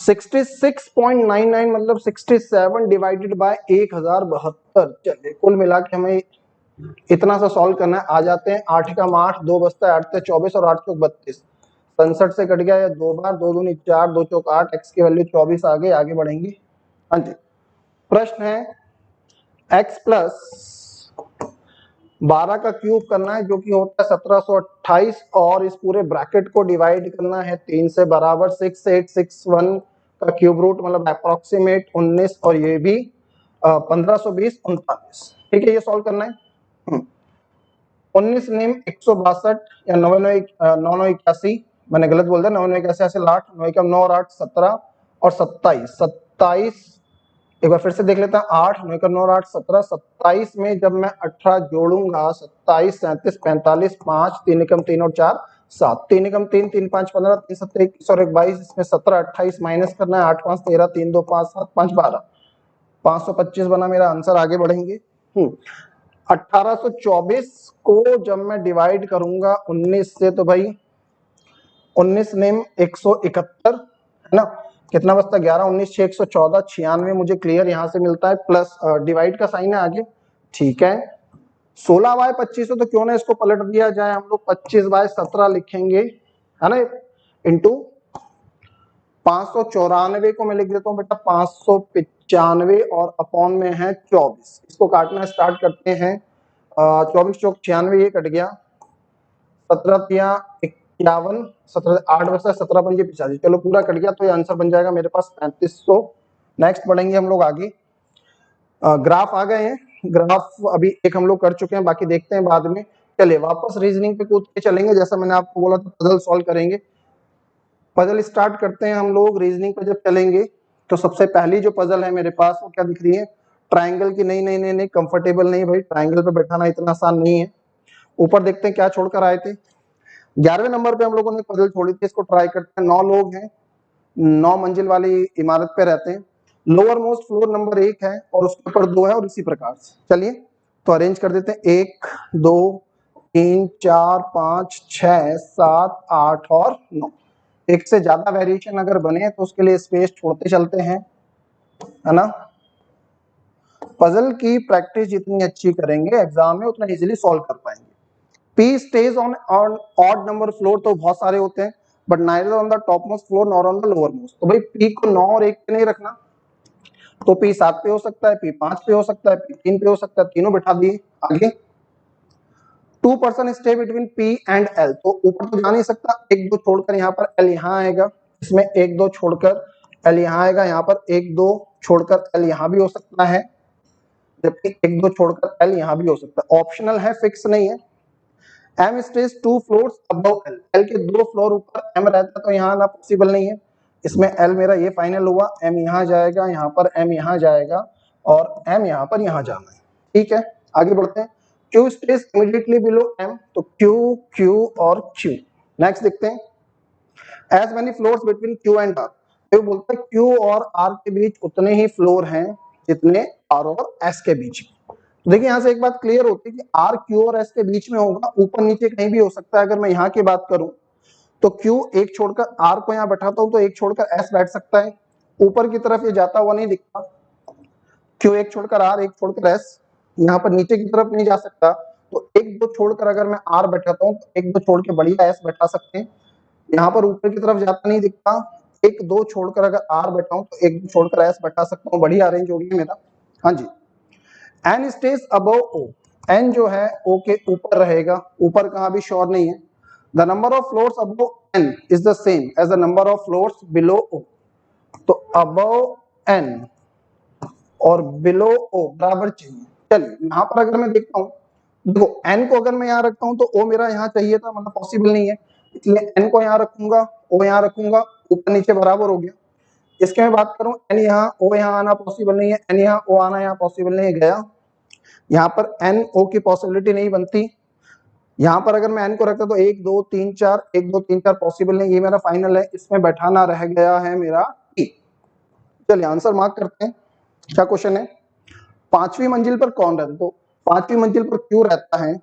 66.99 मतलब 67 डिवाइडेड बाय 1072। चलिए कुल मिला के हमें इतना सा सॉल्व करना है। आ जाते हैं 8 का 8, 2 बचता है, 8 से 24 और 8 चौक 32, 67 से कट गया या 2 बार, 2 दूनी 4, 2 चौक 8, x की वैल्यू 24 आ गई। आगे बढ़ेंगे। हाँ जी, प्रश्न है x प्लस 12 का क्यूब करना है, जो कि होता है 1728, और इस पूरे ब्रैकेट को डिवाइड करना है 3 से बराबर। 6861 का क्यूब रूट मतलब अप्रोक्सीमेट 19, और ये भी 1520 39, ठीक है। ये सॉल्व करना है। 19 नेम 162 या 9981, मैंने गलत बोल दिया, 9981 ऐसे 8, 9 का 9 और 8 17 और 27, एक बार फिर से देख लेता हूं। 8 9 का 9 और 8 17, 27 में जब मैं 18 जोड़ूंगा, 27 37 45, 5 3 एकम 3 और 4 7, 3 एकम 3 3 5 15, 3 7 21 और 1 22, इसमें 17 28 माइनस करना है, 8 5 13, 3 2 5 7 5 12, 525 बना मेरा आंसर। आगे बढ़ेंगे। 1824 को जब मैं डिवाइड करूंगा 19 से, तो भाई 19 नेम 171 है ना, कितना बचता, 11 19 6 114, 96 मुझे क्लियर यहां से मिलता है, प्लस डिवाइड का साइन है आगे, ठीक है। 16/25 तो क्यों ना इसको पलट दिया जाए, हम लोग 25/17 लिखेंगे, है ना, इंटू 594 को मैं लिख देता हूँ बेटा 595, और अपॉन में है 24। इसको काटना स्टार्ट करते हैं। 24 चौक 96, ये कट गया, 17 तिया 51, 17 8 बचा, 17 पंजे 85, चलो पूरा कट गया, तो ये आंसर बन जाएगा मेरे पास 3500। नेक्स्ट बढ़ेंगे हम लोग आगे। ग्राफ आ गए हैं, ग्राफ अभी एक हम लोग कर चुके हैं, बाकी देखते हैं बाद में। चलिए वापस रीजनिंग पे कूद के चलेंगे, जैसा मैंने आपको बोला था पजल सॉल्व करेंगे। पजल स्टार्ट करते हैं हम लोग। रीजनिंग पे जब चलेंगे तो सबसे पहली जो पजल है मेरे पास वो क्या दिख रही है, ट्राइंगल की। नहीं नहीं नहीं नहीं, कंफर्टेबल नहीं भाई, ट्राइंगल पे बैठाना इतना आसान नहीं है। ऊपर देखते हैं क्या छोड़कर आए थे। 11वें नंबर पे हम लोगों ने पजल छोड़ी थी, इसको ट्राई करते हैं। 9 लोग हैं, 9 मंजिल वाली इमारत पे रहते हैं, लोअर मोस्ट फ्लोर नंबर 1 है और उसके ऊपर 2 है, और इसी प्रकार से। चलिए तो अरेंज कर देते हैं, 1 2 3 4 5 6 7 8 और 9। एक से ज्यादा वेरिएशन अगर बने तो उसके लिए स्पेस छोड़ते चलते हैं, है ना। पजल की प्रैक्टिस जितनी अच्छी करेंगे एग्जाम में, उतना इजीली सॉल्व कर पाएंगे। P stays on odd number floor, तो बहुत सारे होते हैं, but neither on the top most floor nor on the lower most. तो भाई P को 9 और 1 पे नहीं रखना, तो P 7 पे हो सकता है, P 5 पे हो सकता है, P 3 पे हो सकता है, तीनों बिठा दिए। आगे 2 person stay between P and L, तो ऊपर तो जा नहीं सकता, 1 2 छोड़कर यहाँ पर L यहाँ आएगा, इसमें 1 2 छोड़कर L यहाँ आएगा, यहाँ पर 1 2 छोड़कर L यहाँ भी हो सकता है, जबकि 1 2 छोड़कर L यहाँ भी हो सकता है। ऑप्शनल है, फिक्स नहीं है। M stays 2 floors above L, L के 2 फ्लोर ऊपर M रहता, तो यहाँ ना पॉसिबल नहीं है। इसमें L मेरा ये फाइनल हुआ, M यहाँ जाएगा, यहाँ पर M यहाँ जाएगा, और M यहाँ पर यहाँ जाना है, ठीक है। आगे बढ़ते हैं। Q stays immediately below M, तो Q Q और Q। नेक्स्ट देखते हैं, as many floors between Q and R, तो बोलता है Q और R के बीच उतने ही फ्लोर हैं जितने R और S के बीच। तो देखिए यहाँ से एक बात क्लियर होती है कि R Q और S के बीच में होगा, ऊपर नीचे कहीं भी हो सकता है। अगर मैं यहाँ की बात करूं तो Q एक छोड़कर R को यहाँ बैठाता हूं, तो एक छोड़कर S बैठ सकता है, ऊपर की तरफ ये जाता हुआ नहीं दिखता। क्यों एक छोड़कर आर, एक छोड़कर एस, यहाँ पर नीचे की तरफ नहीं जा सकता, तो एक दो छोड़कर अगर मैं आर बैठाता हूँ तो एक दो छोड़ के बढ़िया एस बैठा सकते हैं। यहाँ पर ऊपर की तरफ जाता नहीं दिखता, एक दो छोड़कर अगर आर बैठाऊं तो एक दो छोड़कर एस बैठा सकता हूँ, बढ़िया अरेंज हो गया मेरा। हाँ जी, एन स्टेज अबव ओ, एन जो है ओ के ऊपर रहेगा, ऊपर कहाँ भी श्योर नहीं है। The number of floors above N is the same as the number of floors below O, तो अबव एन और बिलो ओ बराबर चाहिए। चलिए यहाँ पर अगर मैं देखता हूँ, देखो एन को अगर मैं यहाँ रखता हूँ तो ओ मेरा यहाँ चाहिए था, मतलब पॉसिबल नहीं है, इसलिए एन को यहाँ रखूंगा, ओ यहाँ रखूंगा, ऊपर नीचे बराबर हो गया। इसके मैं बात करूं, एन यहाँ ओ यहाँ आना पॉसिबल नहीं है, एन यहाँ ओ आना यहाँ पॉसिबल नहीं है, गया। यहाँ पर एन ओ की पॉसिबिलिटी नहीं बनती। यहाँ पर अगर मैं एन को रखता तो 1 2 3 4, 1 2 3 4 पॉसिबल नहीं, ये मेरा फाइनल है, इसमें बैठाना रह गया है मेरा टी। चलिए आंसर मार्क करते हैं। क्या क्वेश्चन है, पांचवी मंजिल पर कौन रहता है, तो पांचवी मंजिल पर क्यू रहता है।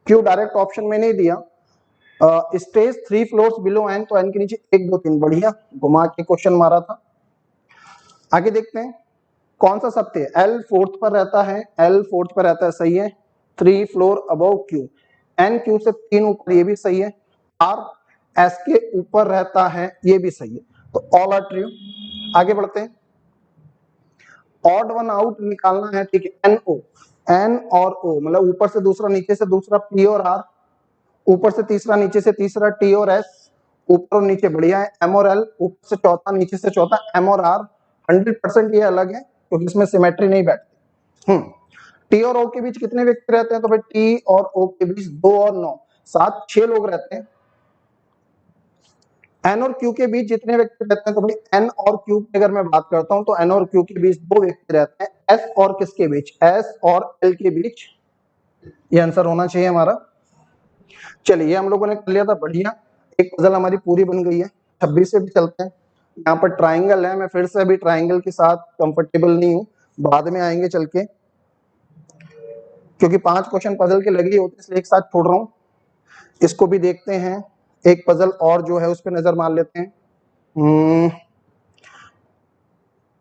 क्यू डायरेक्ट ऑप्शन में नहीं दिया, स्टेज 3 फ्लोर्स बिलो एन, तो एन के नीचे 1 2 3, बढ़िया घुमा के क्वेश्चन मारा था। आगे देखते हैं कौन सा सत्य है, एल फोर्थ पर रहता है, एल फोर्थ पर रहता है, सही है। 3 floor above Q, N Q से 3 ऊपर, ये भी सही है। आर एस के ऊपर रहता है, ये भी सही है, तो ऑल आर ट्रू। आगे बढ़ते हैं, ऑड वन आउट निकालना है, ठीक है। एन ओ, एन और ओ मतलब ऊपर से दूसरा, नीचे से दूसरा, पी और आर, ऊपर से तीसरा, नीचे से तीसरा, टी और एस, ऊपर और नीचे बढ़िया है। एम और एल, ऊपर से चौथा, नीचे से चौथा, एम और आर 100% ये अलग है क्योंकि इसमें सिमेट्री नहीं बैठती। टी और ओ के बीच कितने व्यक्ति रहते हैं, तो भाई टी और ओ के बीच 2 और 9 7 6 लोग रहते हैं। एन और क्यू के बीच जितने व्यक्ति रहते हैं, तो भाई एन और क्यू की अगर मैं बात करता हूं तो एन और क्यू के बीच 2 व्यक्ति रहते हैं। एस और किसके बीच, एस और एल के बीच, ये आंसर होना चाहिए हमारा। चलिए ये हम लोगों ने कर लिया था, बढ़िया, एक पजल हमारी पूरी बन गई है। 26 से भी चलते हैं, यहाँ पर ट्राइंगल है, मैं फिर से अभी ट्राइंगल के साथ कंफर्टेबल नहीं हूँ, बाद में आएंगे चल के, क्योंकि 5 क्वेश्चन पजल के लगे होते इसलिए एक साथ छोड़ रहा हूँ। इसको भी देखते हैं, एक पजल और जो है उस पर नजर मार लेते हैं।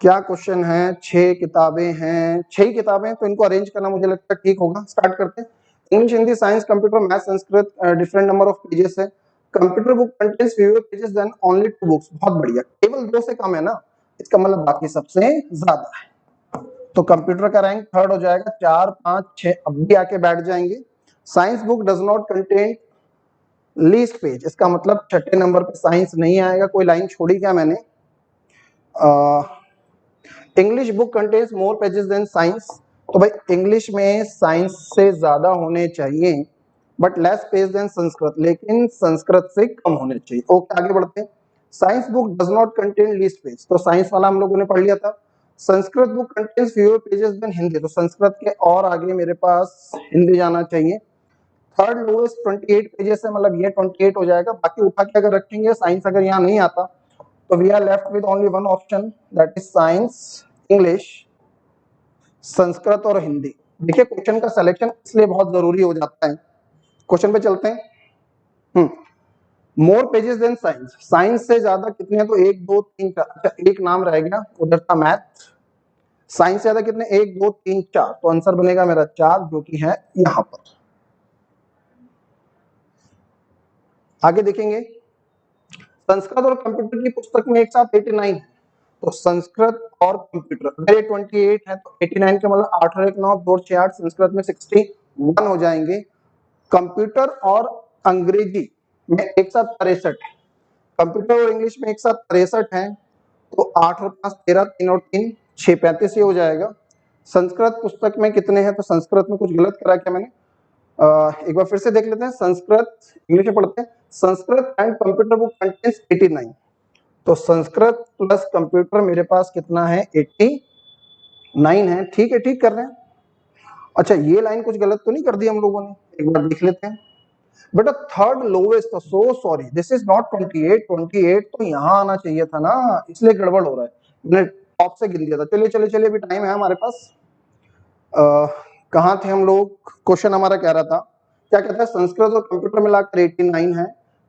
क्या क्वेश्चन है, 6 किताबें हैं, 6 किताबें, तो इनको अरेंज करना मुझे लगता है ठीक होगा। स्टार्ट करते हैं। English, Hindi, science, computer, math, Sanskrit, different number of pages है। Computer book contains fewer pages than only 2 books, बहुत बढ़िया, केवल 2 से कम है ना, इसका मतलब बाकी सबसे ज्यादा है, तो कंप्यूटर का रैंक थर्ड हो जाएगा। 4 5 6 अब भी आके बैठ जाएंगे। Science book does not contain least page, इसका मतलब छठे नंबर पे साइंस नहीं आएगा, कोई लाइन छोड़ी क्या मैंने। English book contains more pages than science, तो भाई इंग्लिश में साइंस से ज्यादा होने चाहिए, but less page than Sanskrit, लेकिन संस्कृत से कम होने चाहिए। ओके आगे बढ़ते हैं। Science book does not contain least page, तो साइंस वाला हम लोगों ने पढ़ लिया था। Sanskrit book contains fewer pages than Hindi, तो संस्कृत के और आगे मेरे पास हिंदी जाना चाहिए। थर्ड लोएस्ट 28 पेजेस है, मतलब ये 28 हो जाएगा, बाकी उठा के अगर रखेंगे साइंस अगर यहाँ नहीं आता तो we are left with only one option, that is science, English, Sanskrit और हिंदी। देखिए क्वेश्चन का सिलेक्शन इसलिए बहुत जरूरी हो जाता है। क्वेश्चन पे चलते हैं। मोर पेजेस देन साइंस, साइंस से ज्यादा कितने हैं, तो 1 2 3 4, अच्छा एक नाम रह गया उधर था मैथ। साइंस से ज्यादा कितने, 1 2 3 4, तो आंसर बनेगा मेरा 4, जो कि है यहां पर। आगे देखेंगे, संस्कृत और कंप्यूटर की पुस्तक में एक साथ 89, तो संस्कृत और कंप्यूटर अगर ये 28 है तो 89 का मतलब 8 और 1 9, 2 6 8, संस्कृत में 61 हो जाएंगे। कंप्यूटर और अंग्रेजी में एक साथ 63 है, कंप्यूटर और इंग्लिश में एक साथ 63 है, तो 8 और 5 13, 3 और 3 6 35 ही हो जाएगा। संस्कृत पुस्तक में कितने हैं, तो संस्कृत में कुछ गलत करा क्या मैंने, एक बार फिर से देख लेते हैं। संस्कृत, इंग्लिश में पढ़ते हैं, Sanskrit and computer book contains 89, तो संस्कृत प्लस कंप्यूटर मेरे पास कितना है, 89 है। ठीक है, ठीक कर रहे हैं। अच्छा ये लाइन कुछ गलत तो नहीं कर दी हम लोगों ने, एक बार देख लेते हैं। बेटा थर्ड लोवेस्ट, तो so sorry, this is not 28, 28 तो यहाँ आना चाहिए था ना, इसलिए गड़बड़ हो रहा है, मैंने टॉप से गिन दिया था। चलिए चलिए चलिए, अभी टाइम है हमारे पास। कहाँ थे हम लोग, क्वेश्चन हमारा कह रहा था, क्या कहता है, संस्कृत और कंप्यूटर मिलाकर 89 है,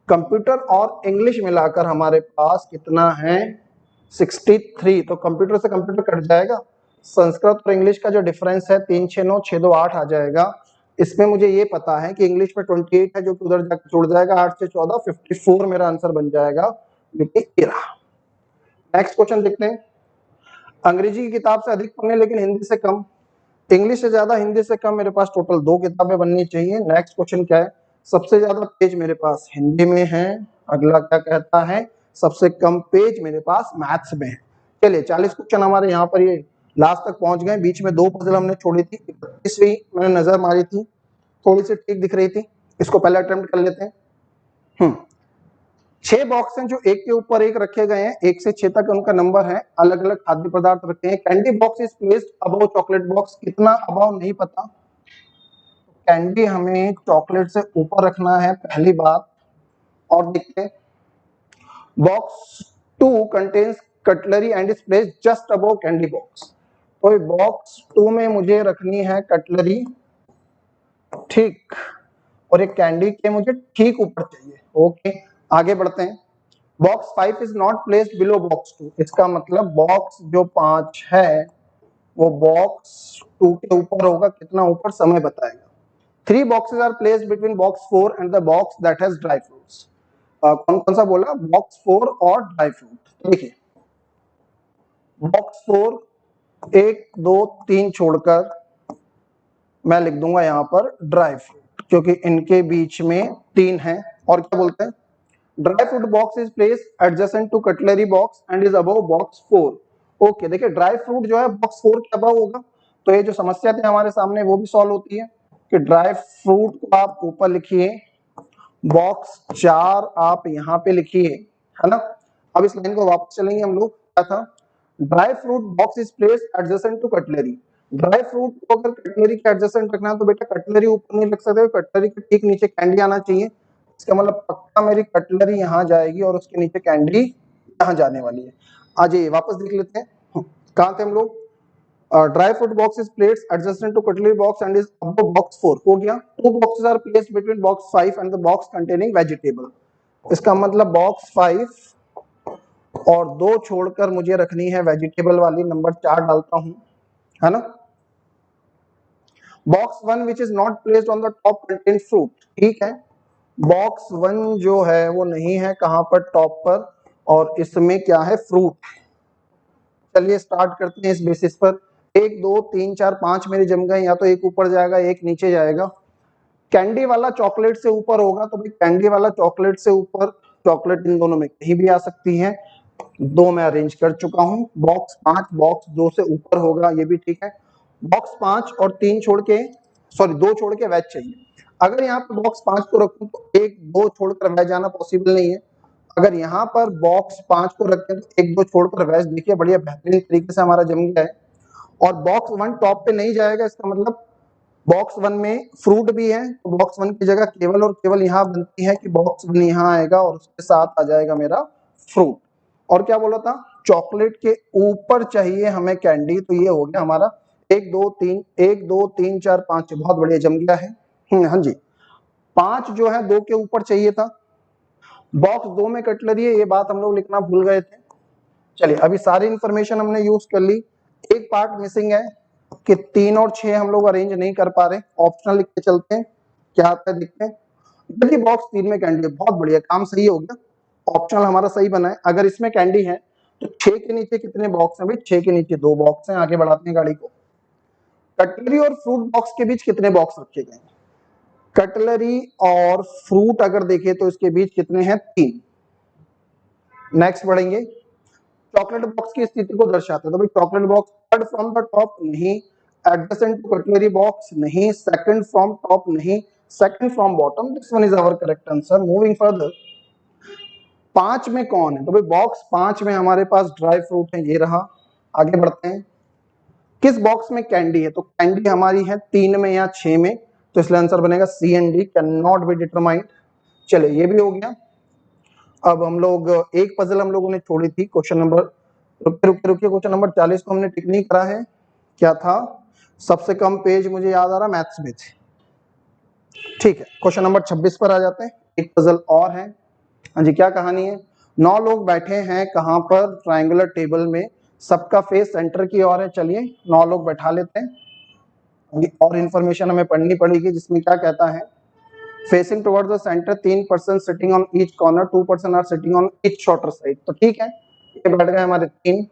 कंप्यूटर और इंग्लिश मिलाकर हमारे पास कितना है, 63, तो कंप्यूटर से कंप्यूटर कट जाएगा, संस्कृत और इंग्लिश का जो डिफरेंस है 3 6 9 6 2 8 आ जाएगा। इसमें मुझे ये पता है कि इंग्लिश में 28 है जो कि उधर जाकर जुड़ जाएगा, 8 से 14 54 मेरा आंसर बन जाएगा, जो कि ये रहा। नेक्स्ट क्वेश्चन देखते हैं। अंग्रेजी की किताब से अधिक पढ़ने लेकिन हिंदी से कम, इंग्लिश से ज्यादा हिंदी से कम, मेरे पास टोटल 2 किताबें बननी चाहिए। नेक्स्ट क्वेश्चन क्या है, सबसे ज्यादा पेज मेरे पास हिंदी में है, अगला क्या कहता है सबसे कम पेज मेरे पास मैथ्स में है। चलिए 40 क्वेश्चन हमारे यहाँ पर ये लास्ट तक पहुंच गए। बीच में 2 पजल हमने छोड़ी थी, 31वीं मैंने नजर मारी थी, थोड़ी सी ठीक दिख रही थी, इसको पहले अटेम्प्ट कर लेते हैं। 6 बॉक्स हैं जो एक के ऊपर एक रखे गए हैं, 1 से 6 तक उनका नंबर है, अलग अलग खाद्य पदार्थ रखे हैं। Candy box is placed above chocolate box, कितना अबव नहीं पता, कैंडी हमें चॉकलेट से ऊपर रखना है पहली बात। और देखते हैं, box 2 contains cutlery and is placed just above candy box, तो बॉक्स 2 में मुझे रखनी है कटलरी, ठीक, और एक कैंडी के मुझे ठीक ऊपर चाहिए। ओके, आगे बढ़ते हैं। Box 5 is not placed below box 2, इसका मतलब बॉक्स जो 5 है वो बॉक्स 2 के ऊपर होगा, कितना ऊपर समय बताएगा। 3 boxes are placed between box 4 and the box that has dry fruits, कौन कौन सा बोला, बॉक्स 4 और ड्राई फ्रूट। तो देखिए बॉक्स 4 1 2 3 छोड़कर मैं लिख दूंगा यहाँ पर ड्राई फ्रूट, क्योंकि इनके बीच में 3 है। और क्या बोलते हैं, dry fruit box is placed adjacent to cutlery box and is above box 4। Okay, देखिए ड्राई फ्रूट जो है बॉक्स 4 के अबव होगा, तो ये जो समस्या थी हमारे सामने वो भी सॉल्व होती है कि ड्राई फ्रूट को आप ऊपर लिखिए, बॉक्स 4 आप यहाँ पे लिखिए, है ना। अब इस लाइन को वापस चलेंगे हम लोग, क्या था, dry fruit box is placed adjacent to cutlery. Dry fruit को अगर कटलरी के एडजेसेंट रखना है तो बेटा कटलरी ऊपर नहीं रख सकते, कटलरी के ठीक नीचे कैंडी आना चाहिए। इसका मतलब पक्का मेरी कटलरी यहाँ जाएगी और उसके नीचे कैंडी यहाँ जाने वाली है। आज ये वापस देख लेते हैं, कहाँ थे हम लोग, dry fruit box is placed adjacent to cutlery box and is above box 4, हो गया। 2 boxes are placed between box 5 and the box containing vegetable, इसका मतलब बॉक्स 5 और 2 छोड़कर मुझे रखनी है वेजिटेबल वाली, नंबर 4 डालता हूं, है ना। Box 1 which is not placed on the top contain fruit, ठीक है, बॉक्स 1 जो है वो नहीं है कहां पर, टॉप पर, और इसमें क्या है, फ्रूट। चलिए स्टार्ट करते हैं इस बेसिस पर। 1 2 3 4 5 मेरे जम गए, या तो एक ऊपर जाएगा एक नीचे जाएगा। कैंडी वाला चॉकलेट से ऊपर होगा, तो भाई कैंडी वाला चॉकलेट से ऊपर, चॉकलेट इन दोनों में कहीं भी आ सकती है, 2 मैं अरेंज कर चुका हूं। बॉक्स 5 बॉक्स 2 से ऊपर होगा, ये भी ठीक है। बॉक्स 5 और 3 छोड़ के, सॉरी 2 छोड़ के वेज चाहिए। अगर यहाँ पर बॉक्स 5 को रखूं तो 1 2 छोड़कर वेज आना पॉसिबल नहीं है। अगर यहाँ पर बॉक्स 5 को रखें तो 1 2 छोड़कर वेज, देखिए बढ़िया बेहतरीन तरीके से हमारा जम गया है। और बॉक्स 1 टॉप पे नहीं जाएगा, इसका मतलब बॉक्स 1 में फ्रूट भी है, तो बॉक्स 1 की जगह केवल और केवल यहाँ बनती है कि बॉक्स 1 यहाँ आएगा और उसके साथ आ जाएगा मेरा फ्रूट। और क्या बोला था, चॉकलेट के ऊपर चाहिए हमें कैंडी, तो ये हो गया हमारा 1 2 3 1 2 3 4 5, बहुत बढ़िया जम गया है। हाँ जी, 5 जो है 2 के ऊपर चाहिए था। बॉक्स 2 में कटलरी है, ये बात हम लोग लिखना भूल गए थे। चलिए अभी सारी इंफॉर्मेशन हमने यूज कर ली, एक पार्ट मिसिंग है कि 3 और 6 हम लोग अरेंज नहीं कर पा रहे, ऑप्शनल लिख के चलते हैं, क्या आता है देखते हैं। यदि बॉक्स 3 में कैंडी है, बहुत बढ़िया, काम सही हो गया, ऑप्शनल हमारा सही बना है। अगर इसमें कैंडी है तो 6 के नीचे कितने बॉक्स हैं भाई, 6 के नीचे 2 बॉक्स हैं, आगे बढ़ाते हैं गाड़ी को। कटलरी और फ्रूट बॉक्स के बीच कितने बॉक्स रखे गए हैं, कटलरी और फ्रूट अगर देखें तो इसके बीच कितने हैं, 3। नेक्स्ट बढ़ेंगे, चॉकलेट बॉक्स की स्थिति को दर्शाते हैं, तो भाई chocolate box third from the top नहीं, एडजेसेंट टू कटलरी बॉक्स नहीं, सेकंड फ्रॉम टॉप नहीं, second from bottom, this one is our correct answer. Moving further, 5 में कौन है, तो भाई बॉक्स 5 में हमारे पास ड्राई फ्रूट है, ये रहा। आगे बढ़ते हैं, किस बॉक्स में कैंडी है, तो कैंडी हमारी है 3 में या 6 में, तो इसलिए आंसर बनेगा C and D, can not be determined. चलिए ये भी हो गया। अब हम लोग एक पजल हम लोगों ने छोड़ी थी, क्वेश्चन नंबर, रुकिए क्वेश्चन नंबर 40 को हमने टिक नहीं करा है, क्या था, सबसे कम पेज मुझे याद आ रहा मैथ्स में थे, ठीक है। क्वेश्चन नंबर 26 पर आ जाते हैं, एक पजल और है। हाँ जी, क्या कहानी है, 9 लोग बैठे हैं कहां पर, ट्रायंगुलर टेबल में, सबका फेस सेंटर की ओर है। चलिए 9 लोग बैठा लेते हैं। अभी और इंफॉर्मेशन हमें पढ़नी पड़ेगी जिसमें क्या कहता है, facing towards the centre 3 person sitting on each corner, 2 person are sitting on each shorter side. तो ठीक है, ये बैठ गए हमारे 3।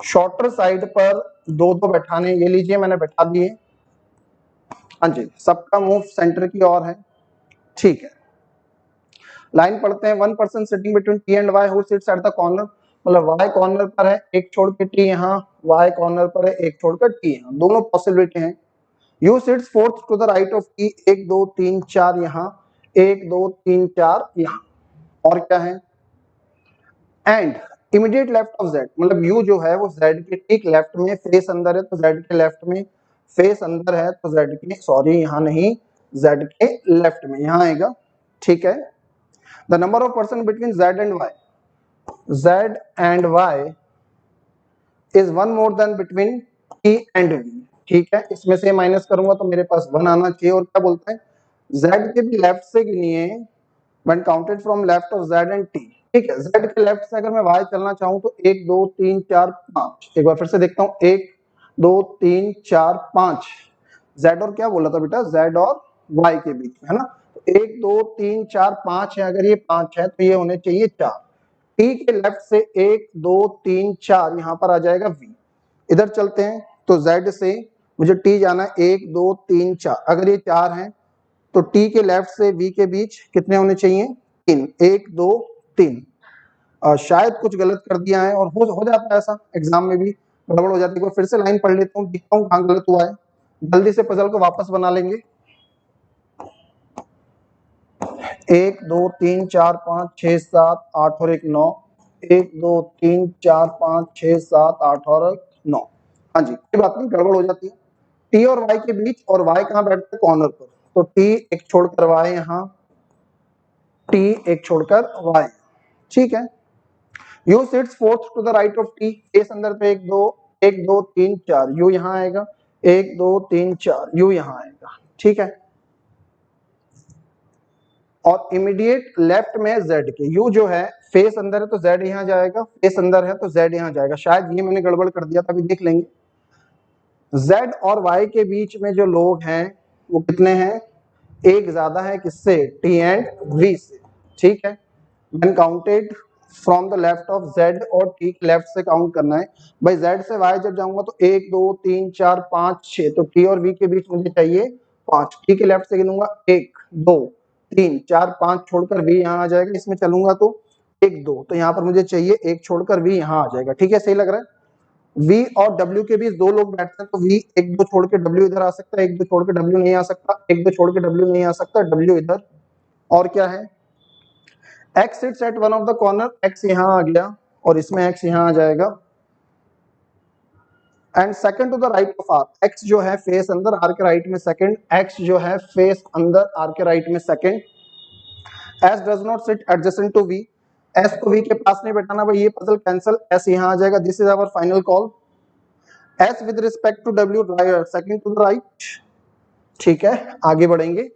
शॉर्टर साइड पर 2-2 बैठाने, ये लीजिए मैंने बैठा दिए। हाँ जी, सबका मुंह सेंटर की ओर है। ठीक है, लाइन पढ़ते हैं। 1 person sitting between T and Y who sits at the corner, मतलब वाई कॉर्नर पर है, एक छोड़ के टी यहाँ, वाई कॉर्नर पर है, एक छोड़कर टी यहाँ, दोनों पॉसिबिलिटी हैं। U sits fourth to the right of T, 1 2 3 4 यहाँ, 1 2 3 4 यहाँ। और क्या है, and immediate left of Z, मतलब यू जो है वो जेड के ठीक लेफ्ट में, फेस अंदर है तो जेड के लेफ्ट में, फेस अंदर है तो जेड के, सॉरी यहाँ नहीं, जेड के लेफ्ट में यहाँ आएगा। ठीक है, the number of person between Z and Y, Z and Y is one more than between T and V। ठीक है, इसमें से माइनस करूंगा तो मेरे पास 1 आना चाहिए। और क्या बोलते हैं, Z के भी लेफ्ट से गिनिए, when counted from left of Z and T। ठीक है, Z के लेफ्ट से अगर मैं Y चलना चाहूं तो 1 2 3 4 5, एक बार फिर से देखता हूं, 1 2 3 4 5, Z और क्या बोला था बेटा, Z और Y के बीच में, है ना। तो 1 2 3 4 5 है, अगर ये 5 है तो ये होने चाहिए 4। टी के लेफ्ट से 1 2 3 4, यहां पर आ जाएगा V। इधर चलते हैं तो Z से मुझे T जाना है, 1 2 3 4, अगर ये 4 है तो T के लेफ्ट से V के बीच कितने होने चाहिए, 3, 1 2 3। शायद कुछ गलत कर दिया है, और हो जाता है ऐसा, एग्जाम में भी गड़बड़ हो जाती है। फिर से लाइन पढ़ लेता हूँ, देखता हूँ कहाँ गलत हुआ है, जल्दी से पजल को वापस बना लेंगे। 1 2 3 4 5 6 7 8 और 1 9, 1 2 3 4 5 6 7 8 और 9। हाँ जी, कोई बात नहीं, गड़बड़ हो जाती है। टी और वाई के बीच, और वाई कहाँ बैठते हैं, कॉर्नर पर, तो टी एक छोड़कर वाई यहाँ, टी एक छोड़कर वाई। ठीक है, U sits fourth to the right of T, face अंदर पे 1 2 1 2 3 4, यू यहाँ आएगा, 1 2 3 4, यू यहाँ आएगा। ठीक है, और इमीडिएट लेफ्ट में Z के, U जो है फेस अंदर है तो Z यहाँ जाएगा, फेस अंदर है तो Z यहाँ जाएगा। शायद ये मैंने गड़बड़ कर दिया था, अभी देख लेंगे। Z और Y के बीच में जो लोग हैं वो कितने हैं, एक ज्यादा है किससे, T एंड V से। ठीक है, when counted from the left of Z और T के लेफ्ट से काउंट करना है भाई। Z से Y जब जाऊंगा तो 1 2 3 4 5 6, तो T और V के बीच मुझे चाहिए 5। T के लेफ्ट से गिनूंगा 1 2 3 4 5, छोड़कर V यहाँ आ जाएगा। इसमें चलूंगा तो 1 2, तो यहाँ पर मुझे चाहिए 1 छोड़कर V यहाँ आ जाएगा। ठीक है, सही लग रहा है। V और W के बीच 2 लोग बैठते हैं तो V 1 2 छोड़ के W इधर आ सकता है, 1 2 छोड़ के W नहीं आ सकता, 1 2 छोड़ के W नहीं आ सकता, W इधर। और क्या है, X seats eight one of the corner, X यहाँ आ गया और इसमें X यहाँ आ जाएगा। And second to the right of R, X जो है फेस अंदर, R के राइट में सेकंड, X जो है फेस अंदर, R के राइट में second. S does not sit adjacent to V, S को V के पास नहीं बैठाना भाई, ये पजल कैंसिल, S यहाँ आ जाएगा। This is our final call. S with respect to W, second to the right. ठीक है, आगे बढ़ेंगे।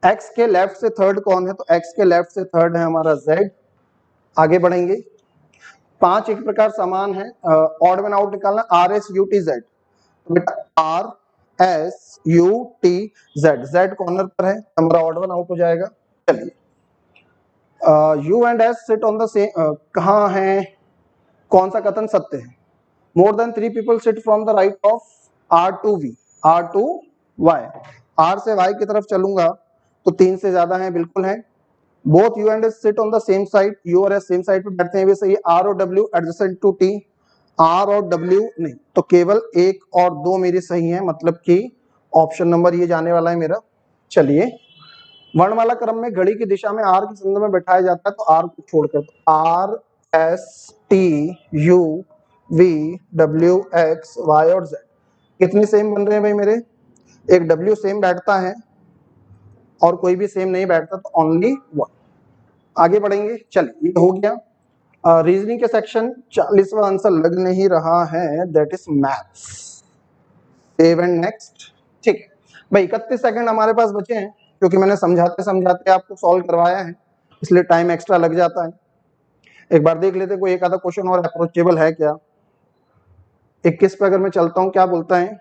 X के लेफ्ट से थर्ड कौन है, तो X के लेफ्ट से थर्ड है हमारा Z। आगे बढ़ेंगे। 5 एक प्रकार समान है, ऑड वन आउट निकालना, RSUTZ, बेटा RSUTZ, Z कॉर्नर पर है, हमारा ऑड वन आउट हो जाएगा। चलिए, U and S sit on the same, कहाँ है, कौन सा कथन सत्य है, more than 3 people sit from the right of R to V, R to Y, R से Y की तरफ चलूंगा तो 3 से ज्यादा है, बिल्कुल है। Both U and S sit on the same side, U और S सेम साइड पे बैठते हैं, भी सही है। R और W adjacent to T, R और W नहीं, तो केवल 1 और 2 मेरे सही हैं, मतलब कि ऑप्शन नंबर ये जाने वाला है मेरा। चलिए, वर्णमाला क्रम में घड़ी की दिशा में R के संदर्भ में बैठाया जाता है तो R को छोड़कर, तो R S T U V W X Y और Z कितने सेम बन रहे हैं भाई मेरे, एक W सेम बैठता है और कोई भी सेम नहीं बैठता, तो ओनली 1। आगे बढ़ेंगे, चलिए ये हो गया। रीजनिंग के सेक्शन 40वां आंसर लग नहीं रहा है, that is maths. Save and next. ठीक है भाई, 31 सेकंड हमारे पास बचे हैं, क्योंकि मैंने समझाते समझाते आपको सॉल्व करवाया है, इसलिए टाइम एक्स्ट्रा लग जाता है। एक बार देख लेते कोई एक आधा क्वेश्चन और अप्रोचेबल है क्या। 21 पे अगर मैं चलता हूँ, क्या बोलता है,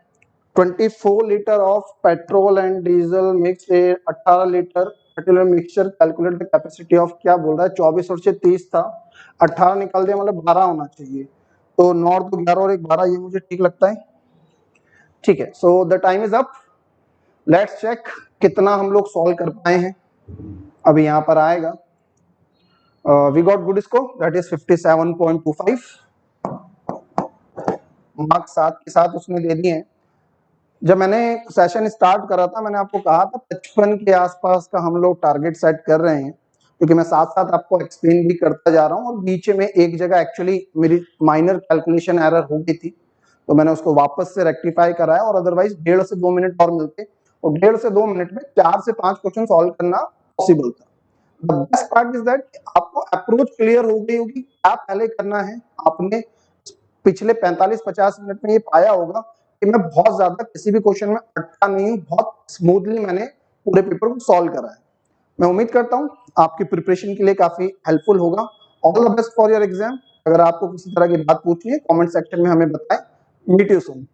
24 litre of petrol and diesel mix 18 litre petrol mixture, calculate the capacity of, क्या बोल रहा है, 24 और से 30 था, 18 निकाल दिया, मतलब 12 होना चाहिए। तो 9 तो 11 और एक 12, ये मुझे ठीक लगता है। ठीक है, so the time is up. Let's check कितना हम लोग सॉल्व कर पाए हैं। अभी यहाँ पर आएगा, we got good score, that is 57.25, marks 7 के साथ उसने दे दिए हैं। जब मैंने सेशन स्टार्ट करा था, मैंने आपको कहा था 55 के आसपास का हम लोग टारगेट सेट कर रहे हैं, क्योंकि मैं साथ साथ आपको एक्सप्लेन भी करता जा रहा हूँ, और बीच में एक जगह एक्चुअली मेरी माइनर कैलकुलेशन एरर हो गई थी, तो मैंने उसको वापस से रेक्टिफाई कराया, और अदरवाइज 1.5 से 2 मिनट और मिलते, और 1.5 से 2 मिनट में 4 से 5 क्वेश्चन सॉल्व करना पॉसिबल था। The best part is that आपको अप्रोच क्लियर हो गई होगी, क्या पहले करना है। आपने पिछले 45-50 मिनट में ये पाया होगा कि मैं बहुत ज्यादा किसी भी क्वेश्चन में अटका नहीं हूँ, बहुत स्मूथली मैंने पूरे पेपर को सॉल्व करा है। मैं उम्मीद करता हूँ आपकी प्रिपरेशन के लिए काफी हेल्पफुल होगा। All the best for your exam. अगर आपको किसी तरह की बात पूछनी है, कमेंट सेक्शन में हमें बताएं। Meet you soon.